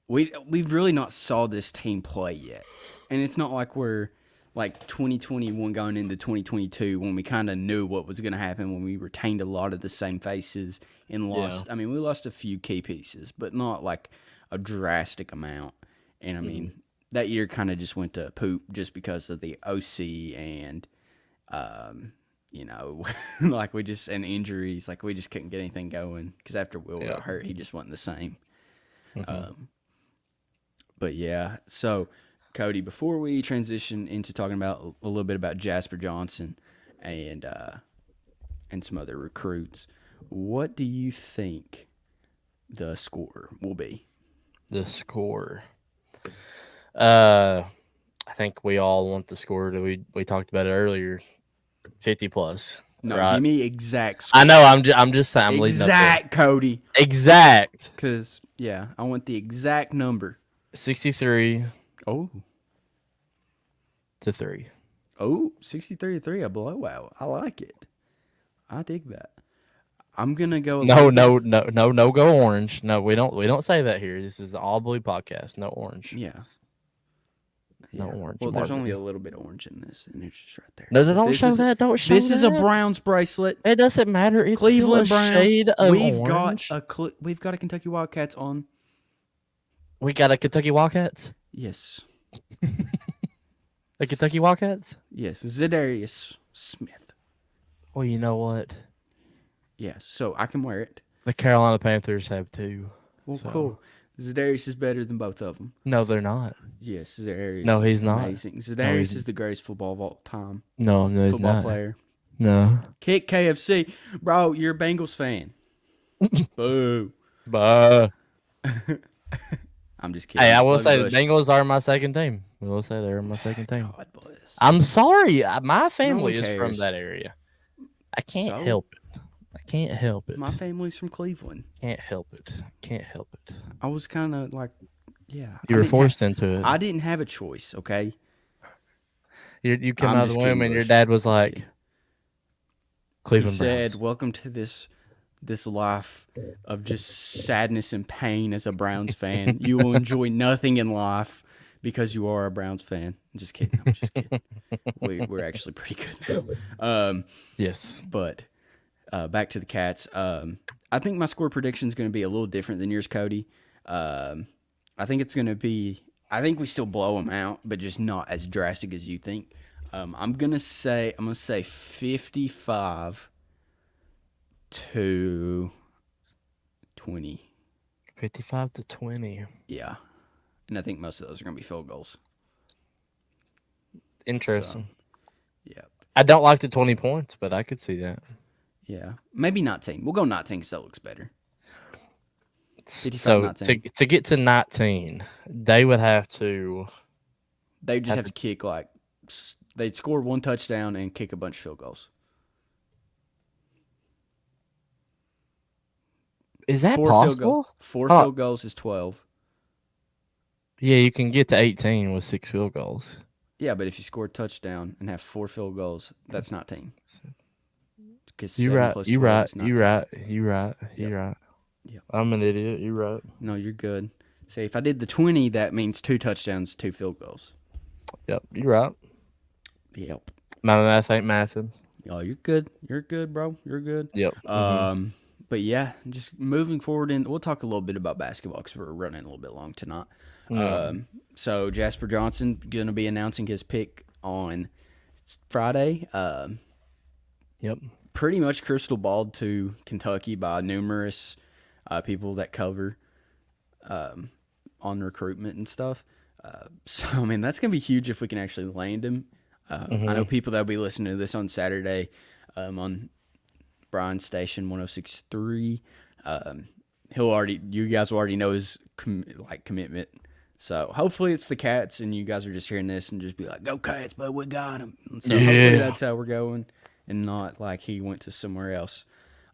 we've really not saw this team play yet, and it's not like we're like 2021 going into 2022 when we kind of knew what was going to happen when we retained a lot of the same faces and lost. Yeah. I mean, we lost a few key pieces, but not like a drastic amount. And I mean, that year kind of just went to poop just because of the OC and, like and injuries. Like we just couldn't get anything going because after Will got hurt, he just wasn't the same. But yeah, so Cody, before we transition into talking about a little bit about Jasper Johnson and some other recruits, what do you think the score will be? The score. I think we all want the score that we talked about it earlier, 50 plus. No, right? give me exact score. I know. I'm just saying. I'm leading up exact, Cody. Exact. Because I want the exact number. 63 Oh, to 3. oh, 63-3, a blowout. I like it. I dig that. I'm gonna go. No, go orange. No, we don't say that here. This is the All Blue podcast. No orange. Yeah. No orange. Well, there's only a little bit of orange in this, and it's just right there. No, don't show that. Don't show that. This is a Browns bracelet. It doesn't matter. It's Cleveland still a Browns. shade of We've orange. got a Kentucky Wildcats on. We got a Kentucky Wildcats. Yes. The Kentucky Wildcats. Yes, Zadarius Smith. Well, you know what? Yes, so I can wear it. The Carolina Panthers have too. Well, cool. Zadarius is better than both of them. No, they're not. Yes, Zadarius. No, he's is not. amazing. Zadarius is the greatest football of all time. No, he's Football not. player. No. Kick KFC, bro. You're a Bengals fan. Boo. I'm just kidding. Hey, I will Love say Bush. the Bengals are my second team. I will say they're my second team. God bless. I'm sorry. My family one is from cares. that area. I can't So? help it. I can't help it. My family's from Cleveland. Can't help it. Can't help it. I was kind of like, yeah. You were forced into it. I didn't have a choice, okay? You came I'm out of just the womb kidding, and your Bush. dad was like, He Cleveland said, Browns. welcome to this life of just sadness and pain as a Browns fan. You will enjoy nothing in life because you are a Browns fan. I'm just kidding. I'm just kidding. We're actually pretty good now. Yes. But back to the Cats. I think my score prediction is going to be a little different than yours, Cody. I think it's going to be. I think we still blow them out, but just not as drastic as you think. I'm gonna say 55 to 20. 55 to 20. Yeah, and I think most of those are gonna be field goals. Interesting. Yeah. I don't like the 20 points, but I could see that. Yeah, maybe 19. We'll go 19 because that looks better. 55, So 19. to get to 19, they would have to. They just have to kick they'd score one touchdown and kick a bunch of field goals. Is that Four possible? field goals is 12. Yeah, you can get to 18 with 6 field goals. Yeah, but if you score a touchdown and have 4 field goals, that's 19. You're right. You're right. Yep. I'm an idiot. You're right. No, you're good. See, if I did the 20, that means 2 touchdowns, 2 field goals. Yep, you're right. Yep. My math ain't mathing. Oh, you're good. You're good, bro. You're good. Yep. But yeah, just moving forward, and we'll talk a little bit about basketball because we're running a little bit long tonight. So Jasper Johnson going to be announcing his pick on Friday. Yep. Pretty much crystal balled to Kentucky by numerous people that cover on recruitment and stuff. So, I mean, that's going to be huge if we can actually land him. I know people that will be listening to this on Saturday on Brian's station 106.3. You guys will already know his commitment. So hopefully it's the Cats and you guys are just hearing this and just be like, go Cats, but we got him. And so hopefully that's how we're going and not like he went to somewhere else.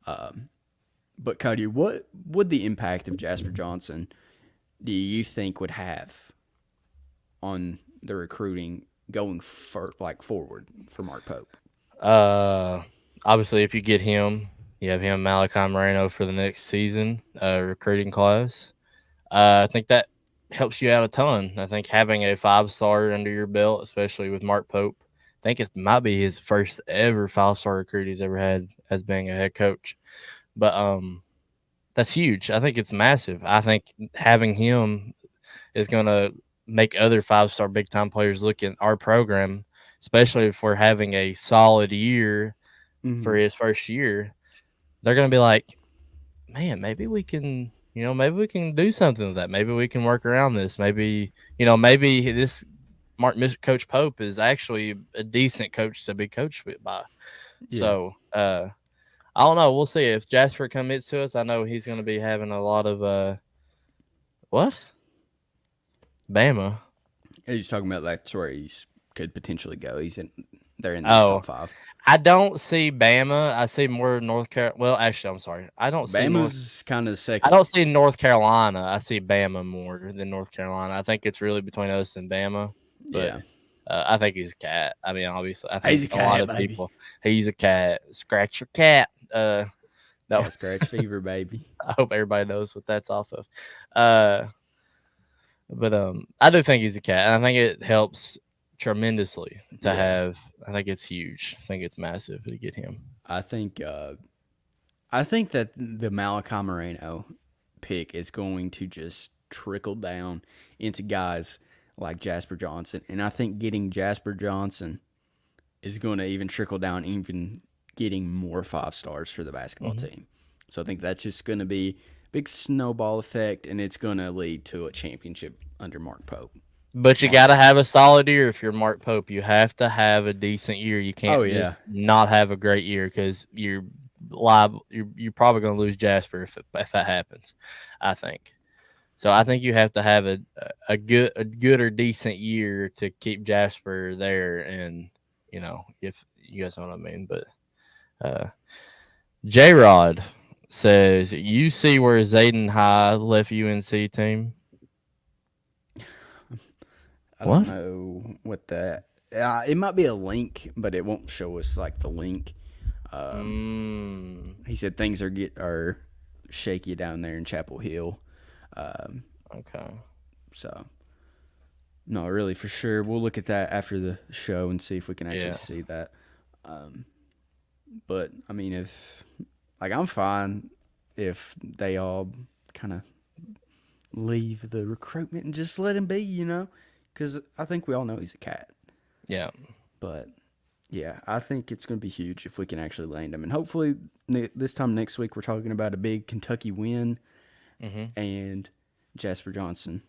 But But Cody, what would the impact of Jasper Johnson do you think would have on the recruiting going forward for Mark Pope? Obviously, if you get him, you have him, Malachi Moreno for the next season, recruiting class. I think that helps you out a ton. I think having a 5-star under your belt, especially with Mark Pope, I think it might be his first ever 5-star recruit he's ever had as being a head coach. But that's huge. I think it's massive. I think having him is going to make other 5-star big time players look at our program, especially if we're having a solid year for his first year. They're going to be like, man, maybe we can, maybe we can do something with that. Maybe we can work around this. Maybe, maybe this Coach Pope is actually a decent coach to be coached by. Yeah. So, I don't know. We'll see if Jasper commits to us. I know he's going to be having a lot of what? Bama. He's talking about that's where he could potentially go. They're in the top 5. I don't see Bama. I see more North Carolina. Well, actually, I'm sorry. I don't see Bama's kind of second. I don't see North Carolina. I see Bama more than North Carolina. I think it's really between us and Bama. But Yeah. I think he's a cat. I mean, obviously, I think He's a cat, lot of baby. people. He's a cat. Scratch your cat. No, Scratch fever, baby. I hope everybody knows what that's off of. But I do think he's a cat, and I think it helps tremendously to have. I think it's huge. I think it's massive to get him. I think that the Malachi Moreno pick is going to just trickle down into guys like Jasper Johnson, and I think getting Jasper Johnson is going to even trickle down, even getting more 5-stars for the basketball team. So I think that's just going to be a big snowball effect, and it's going to lead to a championship under Mark Pope. But you got to have a solid year if you're Mark Pope. You have to have a decent year. You can't just not have a great year because you're liable. You're probably going to lose Jasper if that happens, I think. So I think you have to have a good or decent year to keep Jasper there, and if you guys know what I mean. But J Rod says, you see where Zayden High left UNC team? I don't know what that. It might be a link, but it won't show us like the link. He said things are shaky down there in Chapel Hill. Okay. So, not really for sure. We'll look at that after the show and see if we can actually see that. But I mean, I'm fine if they all kind of leave the recruitment and just let him be, because I think we all know he's a cat. Yeah. But yeah, I think it's going to be huge if we can actually land him, and hopefully this time next week we're talking about a big Kentucky win and Jasper Johnson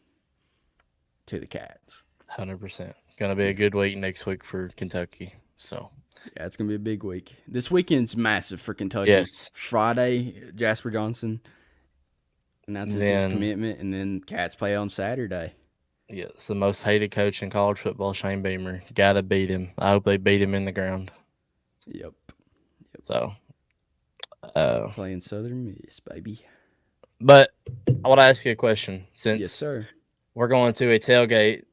to the Cats. 100%. Going to be a good week next week for Kentucky. So yeah, it's going to be a big week. This weekend's massive for Kentucky. Yes. Friday, Jasper Johnson announces his commitment, and then Cats play on Saturday. Yeah, it's the most hated coach in college football, Shane Beamer. Got to beat him. I hope they beat him in the ground. Yep. So, playing Southern Miss, baby. But I want to ask you a question. Since yes, sir. We're going to a tailgate,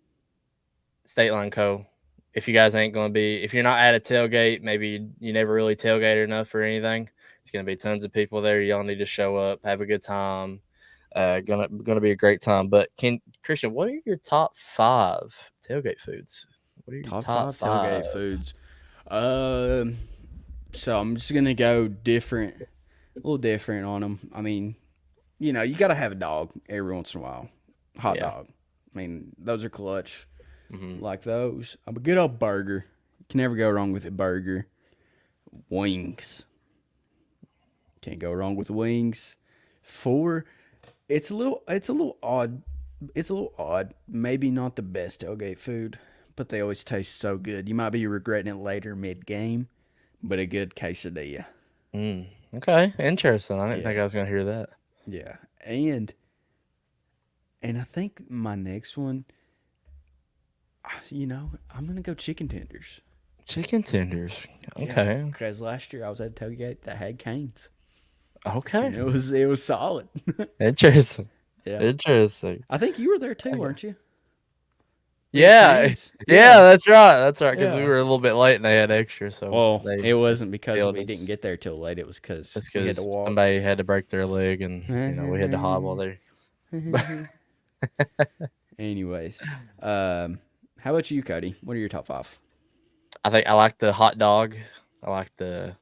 State Line Co. If you guys ain't going to be, if you're not at a tailgate, maybe you never really tailgated enough or anything, it's going to be tons of people there. Y'all need to show up, have a good time. Gonna be a great time. But Christian, what are your top 5 tailgate foods? What are your top 5 tailgate foods? So I'm just gonna go a little different on them. I mean, you gotta have a dog every once in a while. Hot dog. I mean, those are clutch. Like those. A good old burger. You can never go wrong with a burger. Wings. Can't go wrong with wings. 4. It's a little odd. It's a little odd. Maybe not the best tailgate food, but they always taste so good. You might be regretting it later mid-game, but a good quesadilla. Okay, interesting. I didn't think I was going to hear that. Yeah, and I think my next one, I'm going to go chicken tenders. Chicken tenders. Okay. Because last year I was at a tailgate that had canes. Okay. and it was solid. Interesting. Yeah, Interesting. I think you were there too, Okay. weren't you? Yeah. Fans? Yeah, that's right. That's right. Because we Yeah. were a little bit late and they had extra, so Well, they it wasn't because failed we didn't us. get there till late. It was because That's we had to because walk. somebody had to break their leg, and we had to hobble there. Anyways, how about you, Cody? What are your top 5? I think I like the hot dog. I like the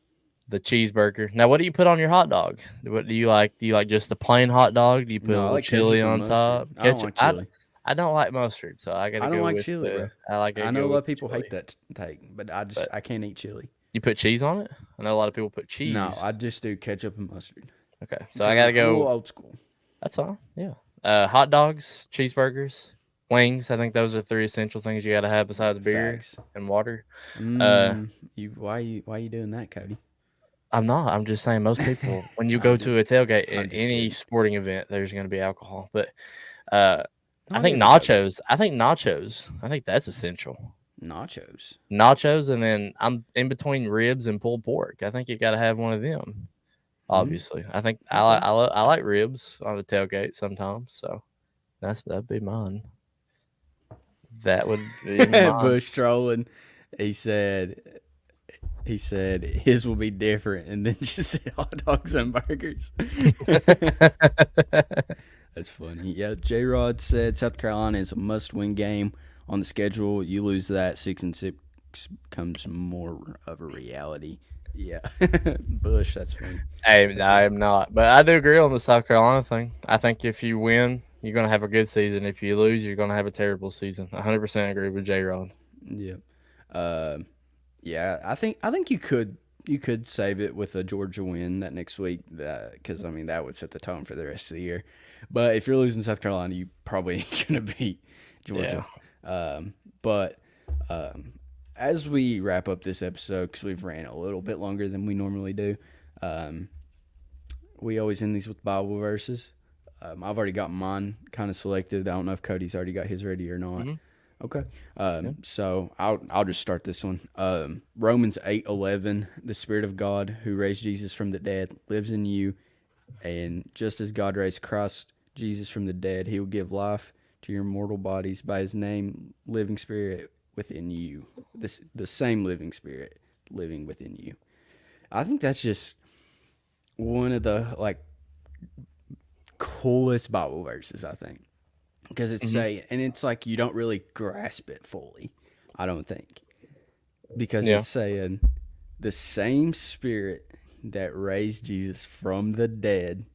cheeseburger. Now, what do you put on your hot dog? What do you like? Do you like just the plain hot dog? Do you put a No, I little like ketchup chili and on mustard. top? I don't Ketchup. like chili. I don't like mustard, so I got to I don't go like with chili, bro. I like to I know a go lot with of people chili. hate that take, but But I can't eat chili. you put cheese on it? I know a lot of people put cheese. No, I just do ketchup and mustard. Okay, so I got to I'm a little go. old school. That's fine. Yeah. Hot dogs, cheeseburgers, wings. I think those are 3 essential things you got to have besides beer Facts. and water. Why you doing that, Cody? I'm not. I'm just saying most people, when you go to a tailgate I'm in just any kidding. sporting event, there's going to be alcohol. But I Not think every tailgate. nachos. I think that's essential. Nachos. Nachos, and then I'm in between ribs and pulled pork. I think you got to have one of them. Obviously, I think I like ribs on a tailgate sometimes. So that'd be mine. That would be mine. Bush trolling. He said his will be different, and then just said hot dogs and burgers. That's funny. Yeah, J Rod said South Carolina is a must-win game on the schedule. You lose that, 6-6 becomes more of a reality. Yeah, Bush, that's funny. I am not, but I do agree on the South Carolina thing. I think if you win, you're going to have a good season. If you lose, you're going to have a terrible season. 100% agree with J Rod. Yeah, yeah. I think you could save it with a Georgia win that next week, because I mean that would set the tone for the rest of the year. But if you're losing South Carolina, you probably ain't gonna beat Georgia. Yeah. But as we wrap up this episode, because we've ran a little bit longer than we normally do, we always end these with Bible verses. I've already got mine kind of selected. I don't know if Cody's already got his ready or not. Mm-hmm. Okay. So I'll just start this one. Romans 8:11, the Spirit of God who raised Jesus from the dead lives in you, and just as God raised Christ Jesus from the dead, he will give life to your mortal bodies by his name, living Spirit within you. The same living Spirit living within you. I think that's just one of the coolest Bible verses, I think. Because it's and it's like you don't really grasp it fully, I don't think. Because it's saying the same Spirit that raised Jesus from the dead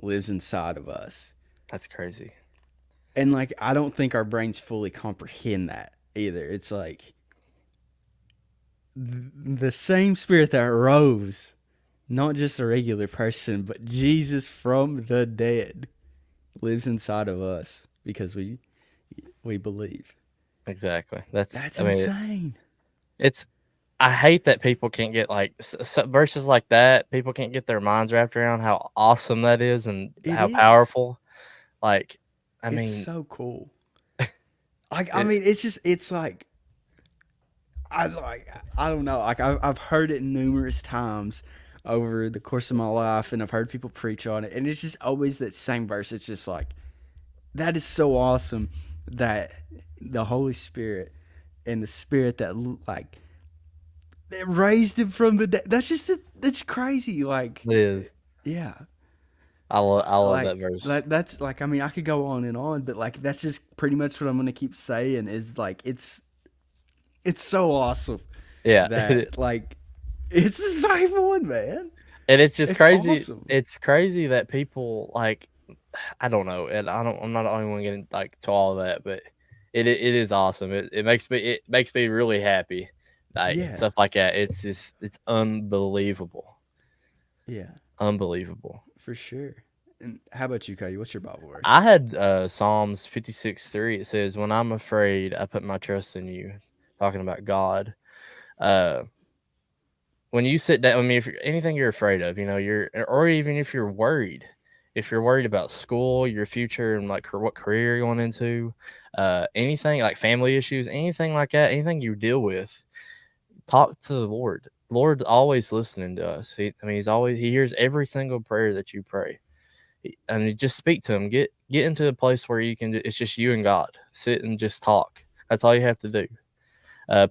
lives inside of us. That's crazy. And I don't think our brains fully comprehend that either. It's like the same Spirit that rose, not just a regular person, but Jesus from the dead lives inside of us. Because we believe. Exactly. That's insane. I hate that people can't get verses like that. People can't get their minds wrapped around how awesome that is and how powerful. It's so cool. I mean, it's like I don't know. I've heard it numerous times over the course of my life, and I've heard people preach on it, and it's just always that same verse. It's just like, that is so awesome that the Holy Spirit and the Spirit that raised him from the dead. That's crazy. It is. Yeah. I love that verse. That's I mean, I could go on and on, but that's just pretty much what I'm gonna keep saying is it's so awesome. Yeah. That it's the same one, man. And it's just crazy. Awesome. It's crazy that people I don't know, and I'm not the only one getting to all of that, but it is awesome. It makes me really happy. Stuff like that. It's unbelievable. Yeah. Unbelievable. For sure. And how about you, Cody? What's your Bible verse? I had Psalms 56:3. It says, "When I'm afraid, I put my trust in you." Talking about God. When you sit down, I mean, if anything you're afraid of, or even if you're worried. If you're worried about school, your future, and what career you're going into, anything like family issues, anything like that, anything you deal with, talk to the Lord. Lord's always listening to us. He hears every single prayer that you pray. Just speak to him. Get into a place where you can. It's just you and God. Sit and just talk. That's all you have to do.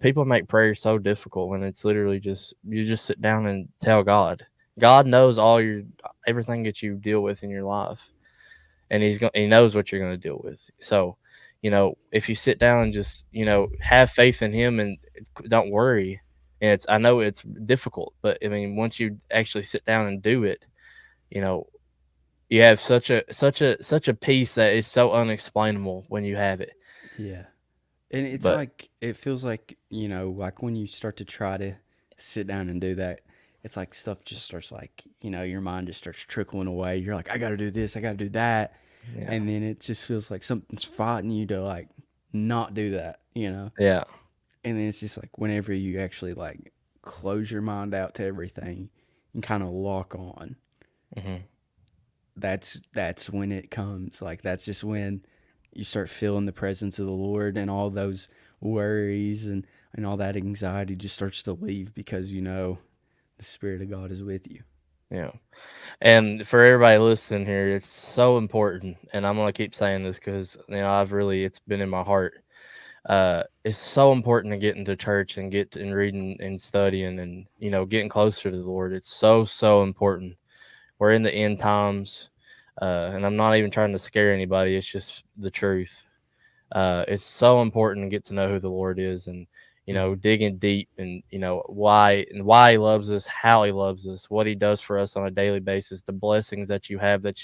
People make prayer so difficult when it's literally just you just sit down and tell God. God knows everything that you deal with in your life, and he knows what you're going to deal with. So, if you sit down and just have faith in Him and don't worry, and I know it's difficult, but I mean once you actually sit down and do it, you have such a peace that is so unexplainable when you have it. Yeah. And it's But like, it feels like, like when you start to try to sit down and do that, it's like stuff just starts like, your mind just starts trickling away. You're like, I got to do this, I got to do that. yeah, And then it just feels like something's fighting you to like not do that, yeah, And then it's just like whenever you actually like close your mind out to everything and kind of lock on, hmm that's when it comes. Like that's just when you start feeling the presence of the Lord, and all those worries and all that anxiety just starts to leave because the Spirit of God is with you. yeah. And for everybody listening here, it's so important, and I'm gonna keep saying this because it's been in my heart. It's so important to get into church and get and reading and studying and getting closer to the Lord. It's so important. We're in the end times, and I'm not even trying to scare anybody. It's just the truth. It's so important to get to know who the Lord is, and digging deep, and why He loves us, how He loves us, what He does for us on a daily basis, the blessings that you have that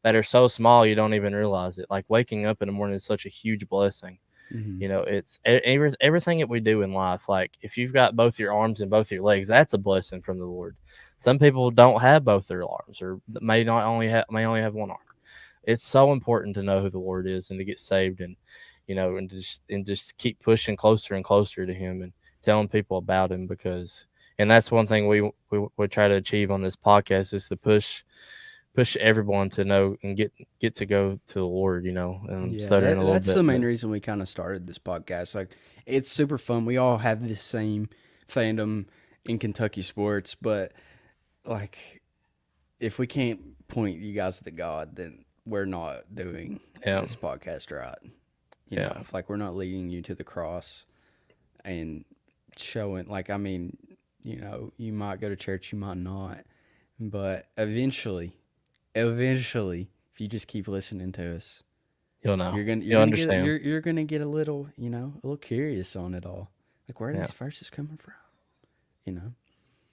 are so small you don't even realize it. Like waking up in the morning is such a huge blessing. Mm-hmm. It's everything that we do in life. Like if you've got both your arms and both your legs, that's a blessing from the Lord. Some people don't have both their arms, or may only have one arm. It's so important to know who the Lord is and to get saved, and and just keep pushing closer and closer to Him and telling people about Him, and that's one thing we try to achieve on this podcast is to push everyone to know and get to go to the Lord, and Yeah, studying a little that's bit. the main reason we kind of started this podcast. Like, it's super fun. We all have the same fandom in Kentucky sports, but like, if we can't point you guys to God, then we're not doing this podcast right. If like we're not leading you to the cross and showing, like, I mean, you might go to church, you might not, but eventually, if you just keep listening to us, You'll know. you're You'll understand. you're gonna get a little curious on it all. Like, where are these verses coming from?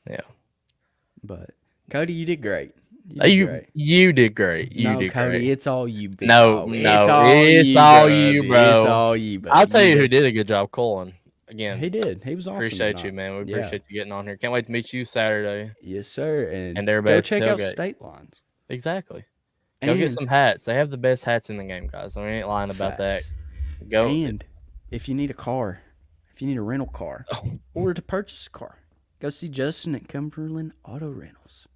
Yeah. But Cody, you did great. You did great. You No, did Cody, great. it's all you, big No, dog. no, It's all you, bro. It's all you, bro. I'll tell you who did a good job, Colin. Again, He did. He was awesome. appreciate tonight. you, man. We Yeah. appreciate you getting on here. Can't wait to meet you Saturday. Yes, sir. And everybody go at the check out tailgate. State Lines. Exactly. Go get And some hats. They have the best hats in the game, guys. I ain't lying about that. facts. Go. And if you need a car, if you need a rental car, or to purchase a car, go see Justin at Cumberland Auto Rentals.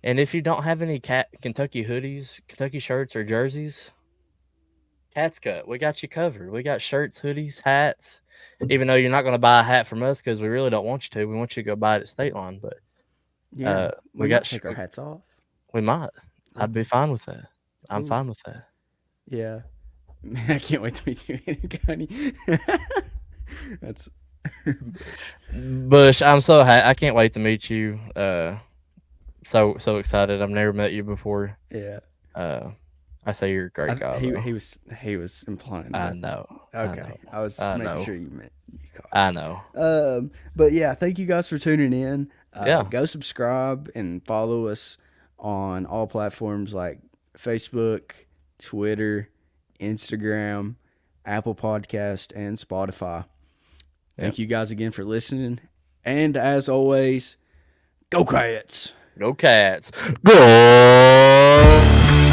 And if you don't have any Kentucky hoodies, Kentucky shirts, or jerseys, Cat's Cut, we got you covered. We got shirts, hoodies, hats. Even though you're not going to buy a hat from us because we really don't want you to. We want you to go buy it at State Line. But Yeah, we might got take our hats off. We might. I'd be fine with that. I'm fine with that. Yeah. Man, I can't wait to meet you, Cody. That's Bush, I'm so I can't wait to meet you. So excited. I've never met you before. Yeah. I say you're a great guy. He was implying I that. know. Okay. I was making sure you meant you caught. I know. But yeah, thank you guys for tuning in. Yeah. Go subscribe and follow us on all platforms like Facebook, Twitter, Instagram, Apple Podcast, and Spotify. Thank you guys again for listening. And as always, go Cats! Go Cats. Go!